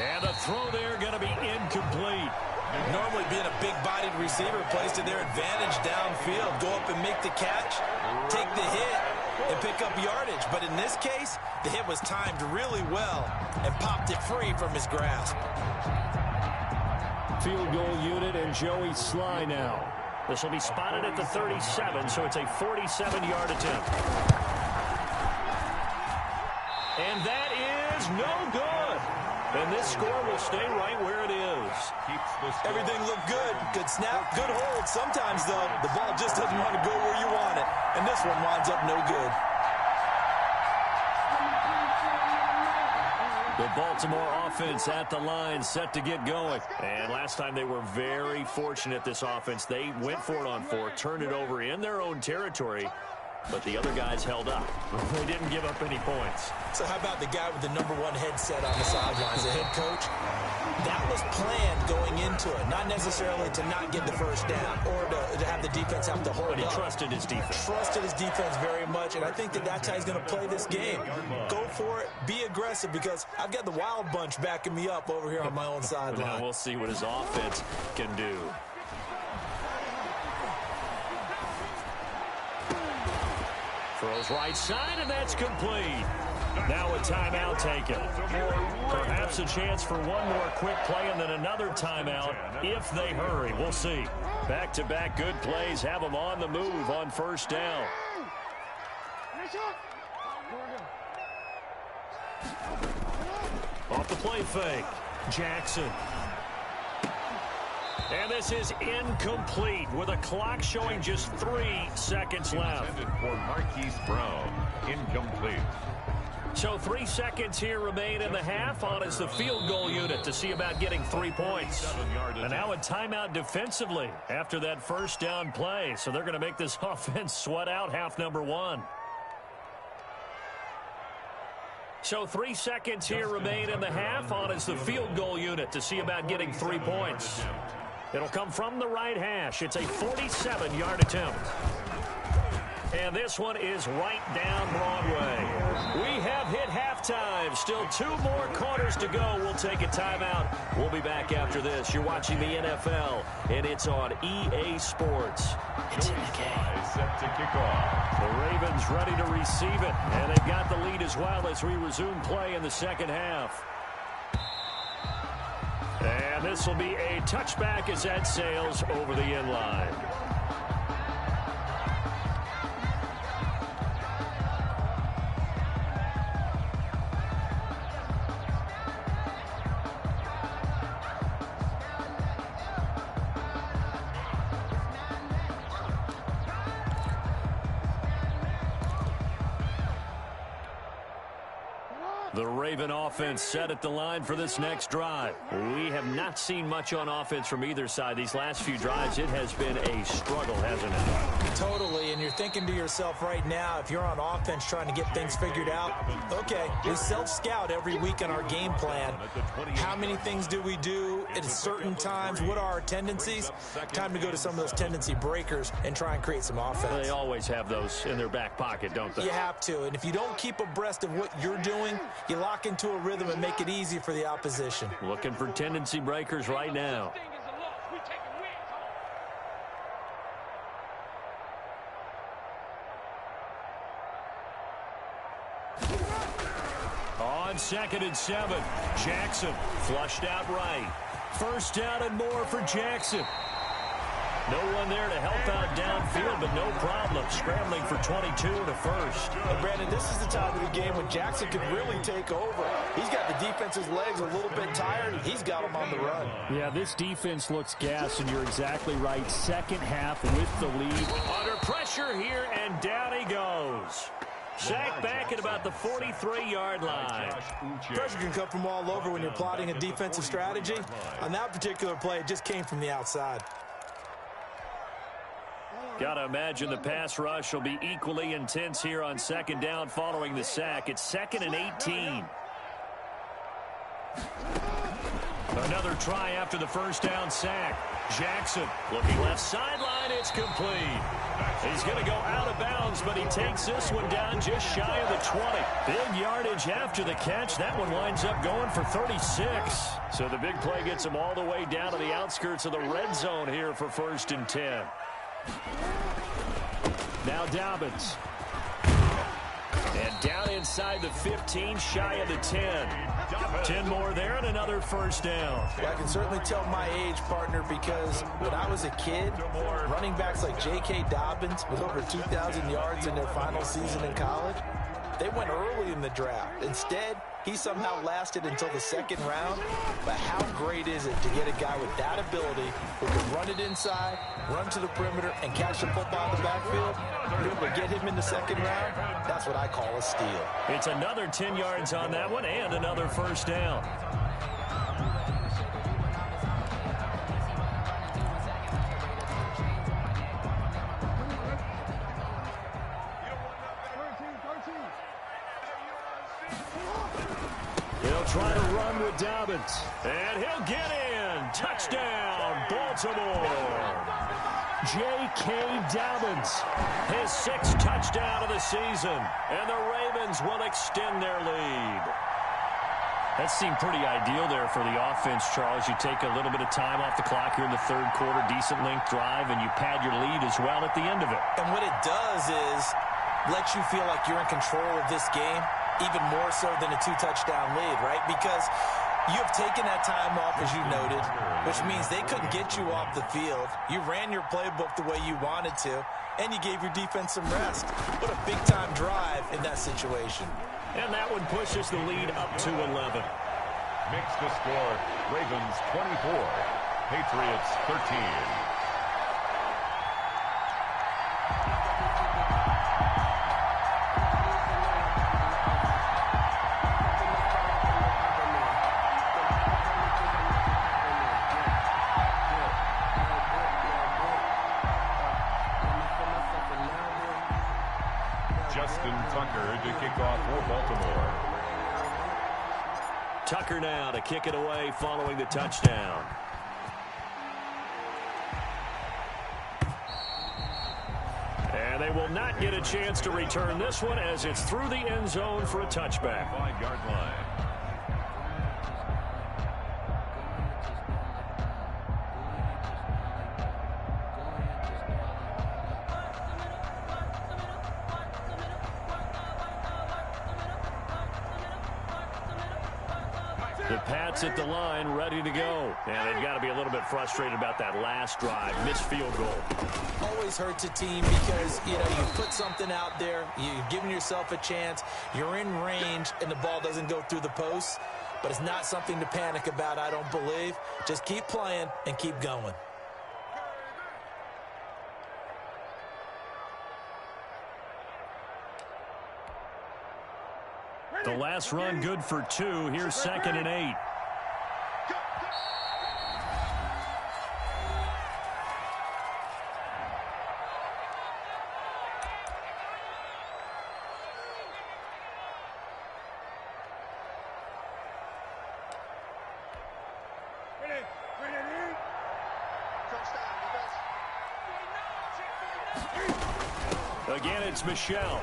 And a throw there going to be incomplete. Normally being a big-bodied receiver plays to their advantage downfield. Go up and make the catch, take the hit, and pick up yardage. But in this case, the hit was timed really well and popped it free from his grasp. Field goal unit and Joey Sly now. This will be spotted at the 37, so it's a 47-yard attempt. And that is no good. And this score will stay right where it is. Everything looked good. Good snap, good hold. Sometimes, though, the ball just doesn't want to go where you want it. And this one winds up no good. The Baltimore offense at the line, set to get going. And last time they were very fortunate, this offense. They went for it on 4, turned it over in their own territory, but the other guys held up. They didn't give up any points. So how about the guy with the #1 headset on the sidelines, the head coach? That was planned going into it, not necessarily to not get the first down or to have the defense have to hold up. But he trusted his defense. Trusted his defense very much, and I think that's how he's going to play this game. Go for it, be aggressive, because I've got the Wild Bunch backing me up over here on my own sideline. Now we'll see what his offense can do. Throws right side, and that's complete. Now a timeout taken. Perhaps a chance for one more quick play and then another timeout if they hurry. We'll see. Back-to-back good plays have them on the move on first down. Off the play fake. Jackson. And this is incomplete with a clock showing just 3 seconds left. For Marquise Brown, incomplete. So 3 seconds here remain in the half. On is the field goal unit to see about getting 3 points. And now a timeout defensively after that first down play. So they're going to make this offense sweat out half number 1. So 3 seconds here remain in the half. On is the field goal unit to see about getting 3 points. It'll come from the right hash. It's a 47-yard attempt. And this one is right down Broadway. We have hit halftime. Still 2 more quarters to go. We'll take a timeout. We'll be back after this. You're watching the NFL, and it's on EA Sports. It's in the game. Set to kick off. The Ravens ready to receive it, and they've got the lead as well as we resume play in the second half. And this will be a touchback as that sails over the end line. The Raven offense set at the line for this next drive. We have not seen much on offense from either side. These last few drives, it has been a struggle, hasn't it? Totally, and you're thinking to yourself right now, if you're on offense trying to get things figured out, okay, we self-scout every week in our game plan. How many things do we do at certain times? What are our tendencies? Time to go to some of those tendency breakers and try and create some offense. They always have those in their back pocket, don't they? You have to, and if you don't keep abreast of what you're doing, you lock into a rhythm and make it easy for the opposition. Looking for tendency breakers right now. On 2nd and 7, Jackson flushed out right. First down and more for Jackson. No one there to help out downfield, but no problem. Scrambling for 22 to first. And Brandon, this is the time of the game when Jackson can really take over. He's got the defense's legs a little bit tired, and he's got them on the run. Yeah, this defense looks gassed, and you're exactly right. Second half with the lead. Under pressure here, and down he goes. Sacked back at about the 43-yard line. Pressure can come from all over when you're plotting a defensive strategy. On that particular play, it just came from the outside. Got to imagine the pass rush will be equally intense here on 2nd down following the sack. It's 2nd and 18. Another try after the first down sack. Jackson looking left sideline. It's complete. He's going to go out of bounds, but he takes this one down just shy of the 20. Big yardage after the catch. That one winds up going for 36. So the big play gets him all the way down to the outskirts of the red zone here for 1st and 10. Now Dobbins. And down inside the 15, shy of the 10. 10 more there and another first down. Well, I can certainly tell my age, partner, because when I was a kid, running backs like J.K. Dobbins with over 2,000 yards in their final season in college, they went early in the draft. Instead, he somehow lasted until the 2nd round. But how great is it to get a guy with that ability who can run it inside, run to the perimeter, and catch the football in the backfield? Be able to get him in the 2nd round? That's what I call a steal. It's another 10 yards on that one and another first down. He'll try to run with Dobbins. And he'll get in. Touchdown, Baltimore. J.K. Dobbins, his 6th touchdown of the season. And the Ravens will extend their lead. That seemed pretty ideal there for the offense, Charles. You take a little bit of time off the clock here in the 3rd quarter, decent length drive, and you pad your lead as well at the end of it. And what it does is let you feel like you're in control of this game, even more so than a 2-touchdown lead, right? Because you have taken that time off, as you noted, which means they couldn't get you off the field. You ran your playbook the way you wanted to, and you gave your defense some rest. What a big-time drive in that situation. And that one pushes the lead up to 11. Makes the score Ravens 24, Patriots 13. To kick off for Baltimore. Tucker now to kick it away following the touchdown. And they will not get a chance to return this one as it's through the end zone for a touchback. 5-yard line. The Pats at the line, ready to go. And they've got to be a little bit frustrated about that last drive, missed field goal. Always hurts a team because, you put something out there, you're giving yourself a chance, you're in range, and the ball doesn't go through the posts. But it's not something to panic about, I don't believe. Just keep playing and keep going. The last run good for 2. Here's 2nd and 8. Again, it's Michelle.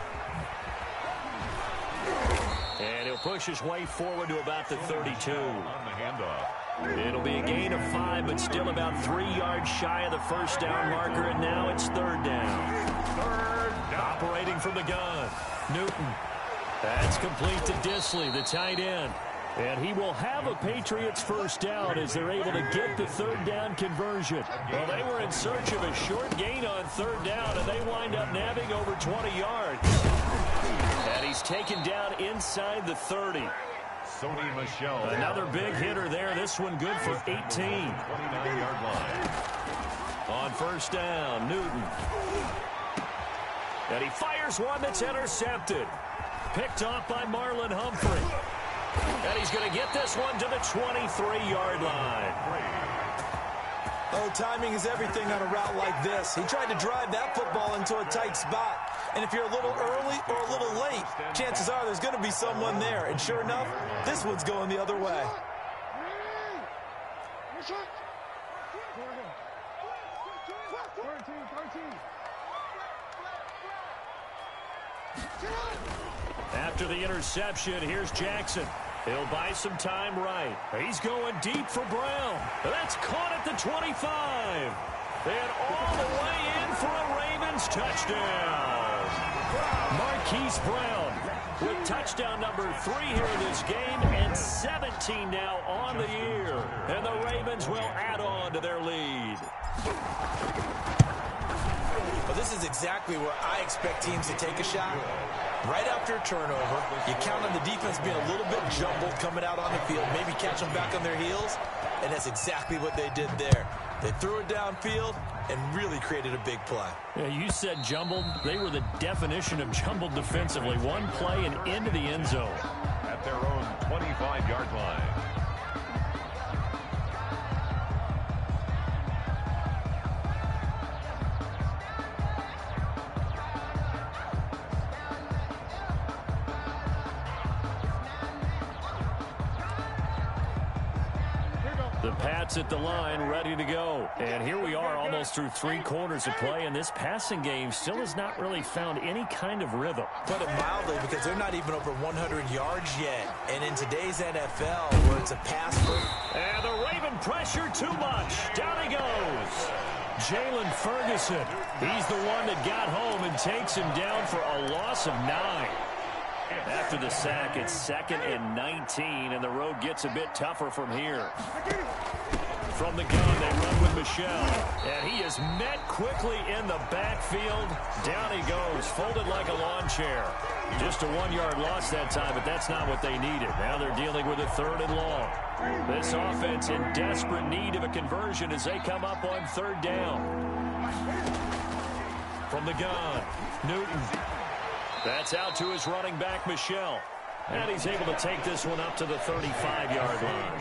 And he'll push his way forward to about the 32. On the handoff. It'll be a gain of 5, but still about 3 yards shy of the first down marker, and now it's 3rd down. 3rd down. Operating from the gun, Newton. That's complete to Disley, the tight end. And he will have a Patriots first down as they're able to get the 3rd down conversion. Well, they were in search of a short gain on 3rd down, and they wind up nabbing over 20 yards. And he's taken down inside the 30. Sony Michel. Another big hitter there. This one good for 18. 29-yard line. On first down, Newton. And he fires one that's intercepted. Picked off by Marlon Humphrey. And he's going to get this one to the 23-yard line. Oh, timing is everything on a route like this. He tried to drive that football into a tight spot. And if you're a little early or a little late, chances are there's going to be someone there. And sure enough, this one's going the other way. After the interception, here's Jackson. He'll buy some time right. He's going deep for Brown. That's caught at the 25. And all the way in for a Ravens touchdown. Marquise Brown with touchdown number 3 here in this game, and 17 now on the year. And the Ravens will add on to their lead. Well, this is exactly where I expect teams to take a shot. Right after a turnover, you count on the defense being a little bit jumbled coming out on the field, maybe catch them back on their heels, and that's exactly what they did there. They threw it downfield and really created a big play. Yeah, you said jumbled. They were the definition of jumbled defensively. One play and into the end zone. At their own 25-yard line. The Pats at the line, ready to go. And here we are almost through 3 quarters of play, and this passing game still has not really found any kind of rhythm. Put it mildly, because they're not even over 100 yards yet. And in today's NFL, where it's a pass for... And the Raven pressure too much. Down he goes. Jalen Ferguson. He's the one that got home and takes him down for a loss of 9. After the sack, it's 2nd and 19, and the road gets a bit tougher from here. From the gun, they run with Michel, and he is met quickly in the backfield. Down he goes, folded like a lawn chair. Just a 1-yard loss that time, but that's not what they needed. Now they're dealing with a 3rd and long. This offense in desperate need of a conversion as they come up on 3rd down. From the gun, Newton. That's out to his running back, Michel. And he's able to take this one up to the 35-yard line.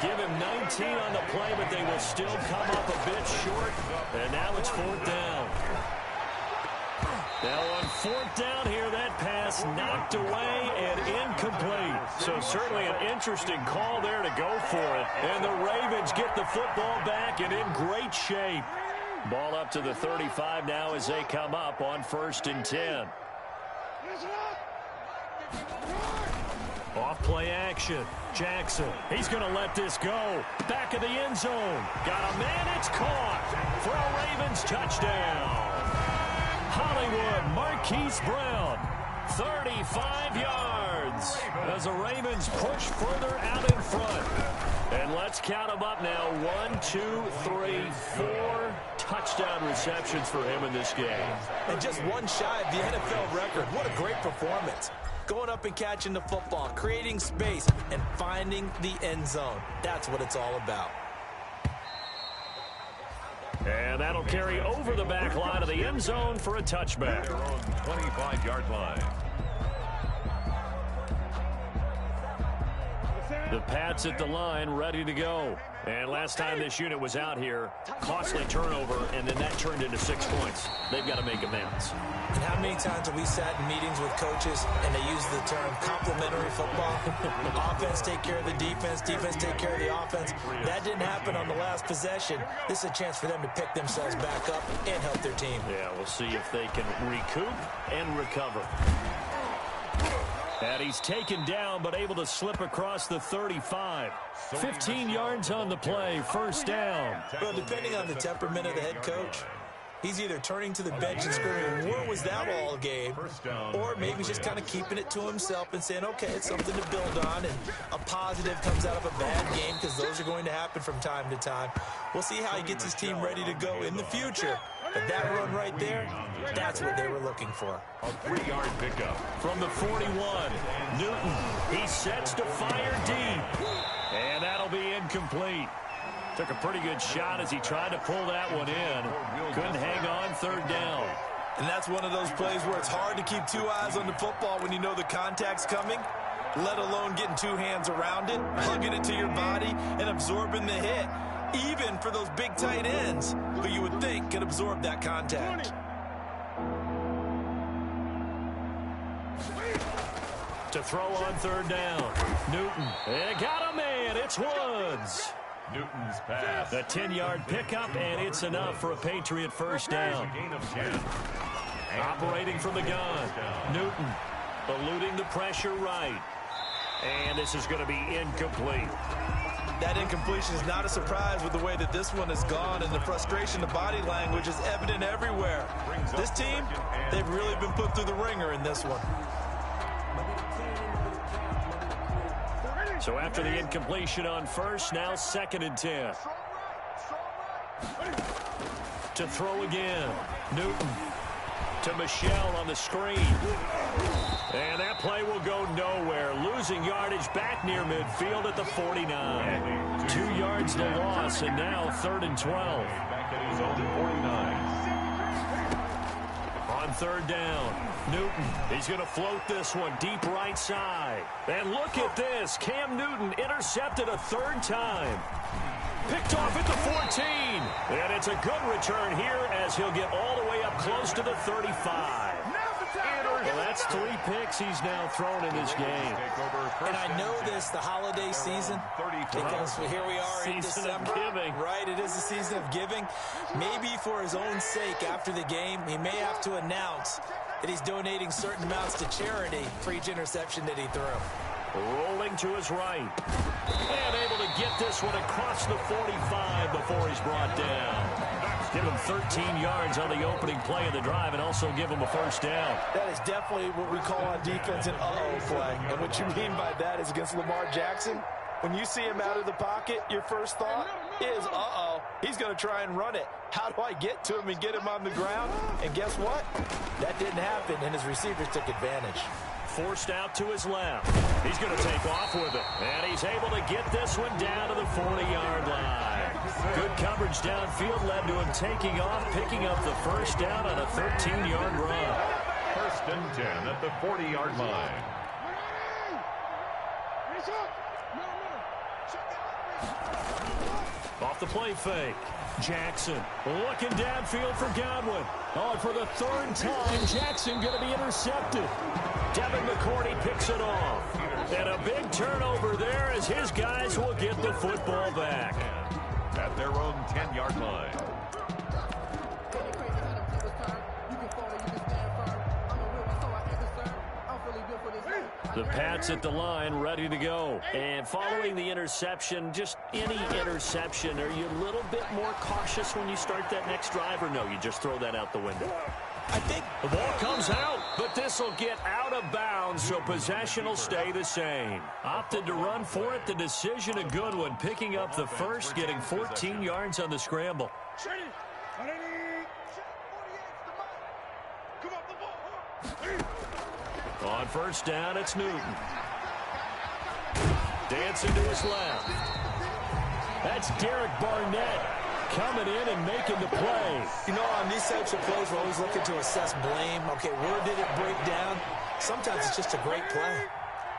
Give him 19 on the play, but they will still come up a bit short. And now it's 4th down. Now on 4th down here, that pass knocked away and incomplete. So certainly an interesting call there to go for it. And the Ravens get the football back and in great shape. Ball up to the 35 now as they come up on 1st and 10. Off play action. Jackson. He's going to let this go. Back of the end zone. Got a man. It's caught for a Ravens touchdown. Hollywood Marquise Brown. 35 yards as the Ravens push further out in front. And let's count them up now. 1, 2, 3, 4 touchdown receptions for him in this game. And just one shy of the NFL record. What a great performance. Going up and catching the football, creating space, and finding the end zone. That's what it's all about. And that'll carry over the back line of the end zone for a touchback. 25-yard line. The Pats at the line, ready to go. And last time this unit was out here, costly turnover, and then that turned into 6 points. They've got to make amends. And how many times have we sat in meetings with coaches and they use the term complementary football? Offense take care of the defense, defense take care of the offense. That didn't happen on the last possession. This is a chance for them to pick themselves back up and help their team. Yeah, we'll see if they can recoup and recover. And he's taken down, but able to slip across the 35. 15 yards on the play, 1st down. Well, depending on the temperament of the head coach, he's either turning to the bench and screaming, "Where was that all game?" Or maybe he's just kind of keeping it to himself and saying, okay, it's something to build on, and a positive comes out of a bad game, because those are going to happen from time to time. We'll see how he gets his team ready to go in the future. But that run right there, that's what they were looking for. A 3-yard pickup. From the 41, Newton. He sets to fire deep. And that'll be incomplete. Took a pretty good shot as he tried to pull that one in. Couldn't hang on, 3rd down. And that's one of those plays where it's hard to keep 2 eyes on the football when you know the contact's coming, let alone getting 2 hands around it, hugging it to your body, and absorbing the hit. Even for those big tight ends who you would think could absorb that contact. To throw on 3rd down. Newton. They got a man. It's Woods. Newton's pass. The 10-yard pickup, and it's enough for a Patriot first down. Gain of 10. Operating from the gun. Newton eluding the pressure right. And this is going to be incomplete. That incompletion is not a surprise with the way that this one has gone, and the frustration, the body language is evident everywhere. This team, they've really been put through the ringer in this one. So after the incompletion on first, now 2nd and 10. To throw again. Newton to Michelle on the screen. And that play will go nowhere. Losing yardage back near midfield at the 49. 2 yards the loss, and now 3rd and 12. Back at his own 49. On 3rd down, Newton, he's going to float this one deep right side. And look at this. Cam Newton intercepted a 3rd time. Picked off at the 14. And it's a good return here as he'll get all the way up close to the 35. Well, that's 3 picks he's now thrown in this game. And I know this, the holiday season, because here we are in December. Right, it is the season of giving. Maybe for his own sake after the game, he may have to announce that he's donating certain amounts to charity for each interception that he threw. Rolling to his right. And able to get this one across the 45 before he's brought down. Give him 13 yards on the opening play of the drive and also give him a first down. That is definitely what we call on defense an uh-oh play. And what you mean by that is against Lamar Jackson, when you see him out of the pocket, your first thought is, uh-oh, he's going to try and run it. How do I get to him and get him on the ground? And guess what? That didn't happen, and his receivers took advantage. Forced out to his left. He's going to take off with it. And he's able to get this one down to the 40-yard line. Good coverage downfield led to him taking off, picking up the first down on a 13-yard run. 1st and 10 at the 40-yard line. Off the play fake. Jackson looking downfield for Godwin. Oh, and for the 3rd time, Jackson going to be intercepted. Devin McCourty picks it off. And a big turnover there as his guys will get the football back. At their own 10-yard line. The Pats at the line, ready to go. And following the interception, just any interception, are you a little bit more cautious when you start that next drive, or no, you just throw that out the window? I think the ball comes out, but this will get out of bounds, so possession will stay the same. Opted to run for it. The decision a good one, picking up the first, getting 14 yards on the scramble. On first down, it's Newton. Dancing to his left. That's Derek Barnett coming in and making the play. You know, on these types of plays, we're always looking to assess blame. Okay, where did it break down? Sometimes it's just a great play.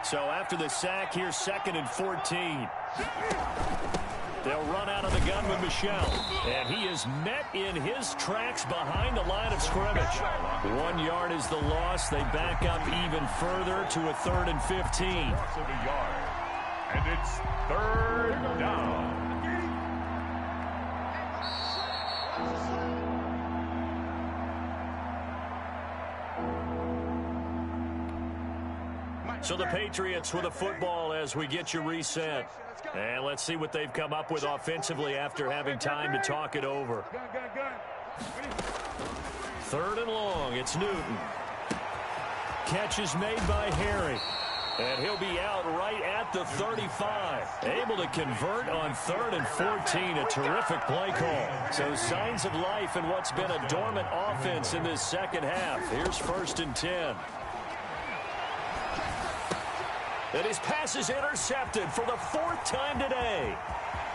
So after the sack, here's 2nd and 14. They'll run out of the gun with Michelle. And he is met in his tracks behind the line of scrimmage. 1 yard is the loss. They back up even further to a 3rd and 15. And it's 3rd down. So the Patriots with a football as we get you reset. And let's see what they've come up with offensively after having time to talk it over. 3rd and long, it's Newton. Catch is made by Harry. And he'll be out right at the 35. Able to convert on 3rd and 14. A terrific play call. So signs of life in what's been a dormant offense in this second half. Here's 1st and 10. And his pass is intercepted for the 4th time today.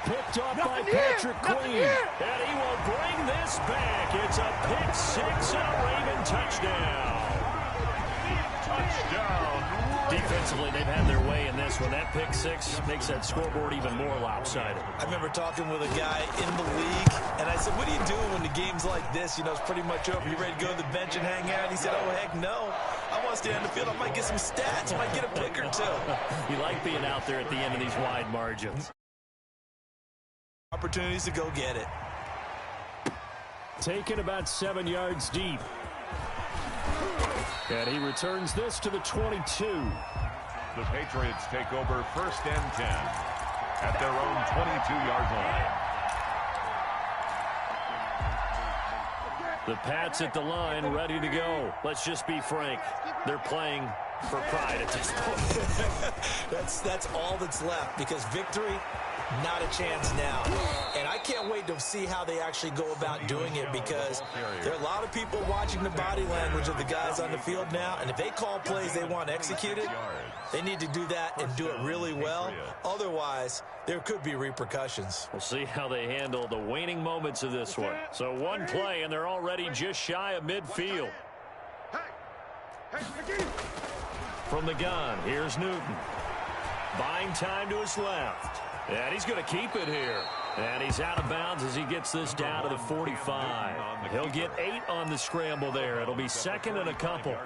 Picked off by Patrick Queen. And he will bring this back. It's a pick 6 and a Raven touchdown. Touchdown. Defensively, they've had their way in this one. That pick 6 makes that scoreboard even more lopsided. I remember talking with a guy in the league, and I said, what do you do when the game's like this? You know, it's pretty much over. You ready to go to the bench and hang out? And he said, oh, heck no. I want to stay on the field. I might get some stats. I might get a pick or two. You like being out there at the end of these wide margins. Opportunities to go get it. Taken about 7 yards deep. And he returns this to the 22. The Patriots take over 1st and 10 at their own 22-yard line. The Pats at the line, ready to go. Let's just be frank. They're playing for pride at this point. That's all that's left, because victory, not a chance now. And I can't wait to see how they actually go about doing it, because there are a lot of people watching the body language of the guys on the field now, and if they call plays they want executed, they need to do that and do it really well. Otherwise, there could be repercussions. We'll see how they handle the waning moments of this one. So one play, and they're already just shy of midfield. From the gun, here's Newton. Buying time to his left. And he's going to keep it here. And he's out of bounds as he gets this down to the 45. He'll get 8 on the scramble there. It'll be 2nd and a couple.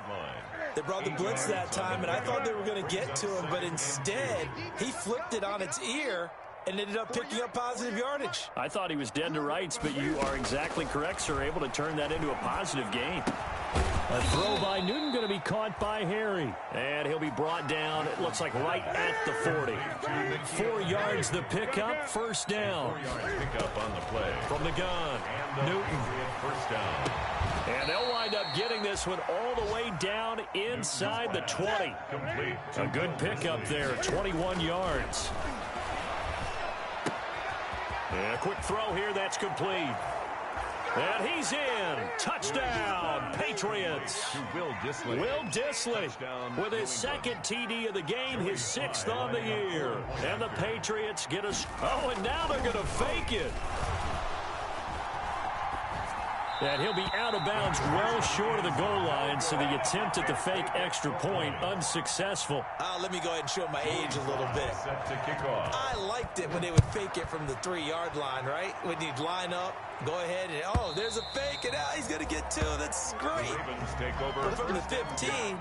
They brought the blitz that time, and I thought they were going to get to him, but instead, he flipped it on its ear and ended up picking up positive yardage. I thought he was dead to rights, but you are exactly correct, sir. Able to turn that into a positive gain. A throw by Newton going to be caught by Harry. And he'll be brought down, it looks like right at the 40. 4 yards the pickup, 1st down. 4 yards pickup on the play. From the gun, Newton. 1st down. And they'll wind up getting this one all the way down inside the 20. Complete. A good pickup there, 21 yards. And a quick throw here, that's complete. And he's in. Touchdown, Patriots. Will Dissly. Will Dissly with his 2nd TD of the game, his 6th on the year. And the Patriots get us. Oh, and now they're going to fake it. And he'll be out of bounds well short of the goal line, so the attempt at the fake extra point unsuccessful. Let me go ahead and show my age a little bit. Set to kick off. I liked it when they would fake it from the 3-yard line, right? When you'd line up, go ahead, and oh, there's a fake, and he's going to get 2. That's great. The Ravens take over But from the 15,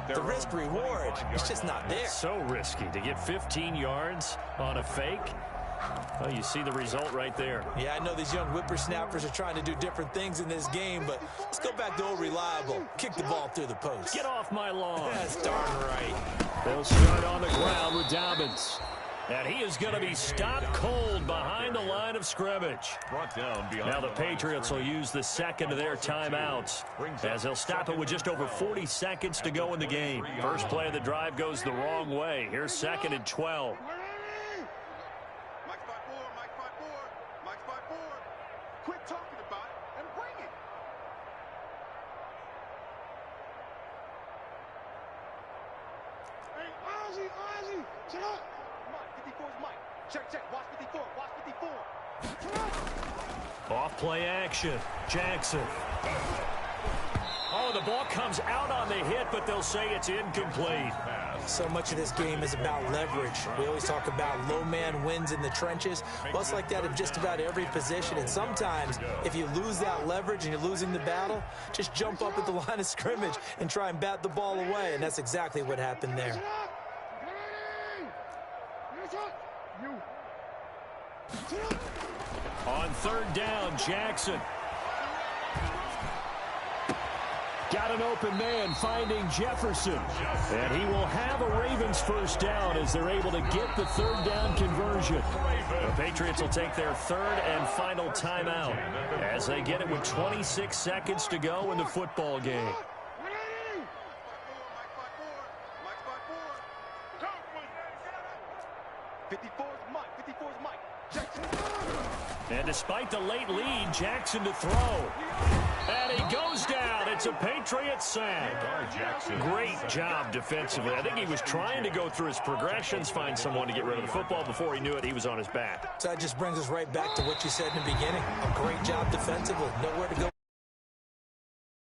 the risk-reward, it's just not there. It's so risky to get 15 yards on a fake. Well, you see the result right there. Yeah, I know these young whippersnappers are trying to do different things in this game, but let's go back to old reliable. Kick the ball through the post. Get off my lawn. That's darn right. They'll start on the ground with Dobbins. And he is going to be stopped cold behind the line of scrimmage. Brought down behind. Now the Patriots will use the 2nd of their timeouts, as they'll stop it with just over 40 seconds to go in the game. First play of the drive goes the wrong way. Here's 2nd and 12. Quit talking about it and bring it. Hey, Ozzy, shut up. Mike, 54's Mike. Check, watch 54, watch 54. Shut up. Off play action, Jackson. Oh, the ball comes out on the hit, but they'll say it's incomplete. So much of this game is about leverage. We always talk about low man wins in the trenches. Well, it's like that in just about every position. And sometimes, if you lose that leverage and you're losing the battle, just jump up at the line of scrimmage and try and bat the ball away. And that's exactly what happened there. On 3rd down, Jackson. Got an open man finding Jefferson. And he will have a Ravens 1st down as they're able to get the 3rd down conversion. The Patriots will take their 3rd and final timeout as they get it with 26 seconds to go in the football game. And despite the late lead, Jackson to throw. And he goes down. It's a Patriot sack. Great job defensively. I think he was trying to go through his progressions, find someone to get rid of the football. Before he knew it, he was on his back. So that just brings us right back to what you said in the beginning. A great job defensively. Nowhere to go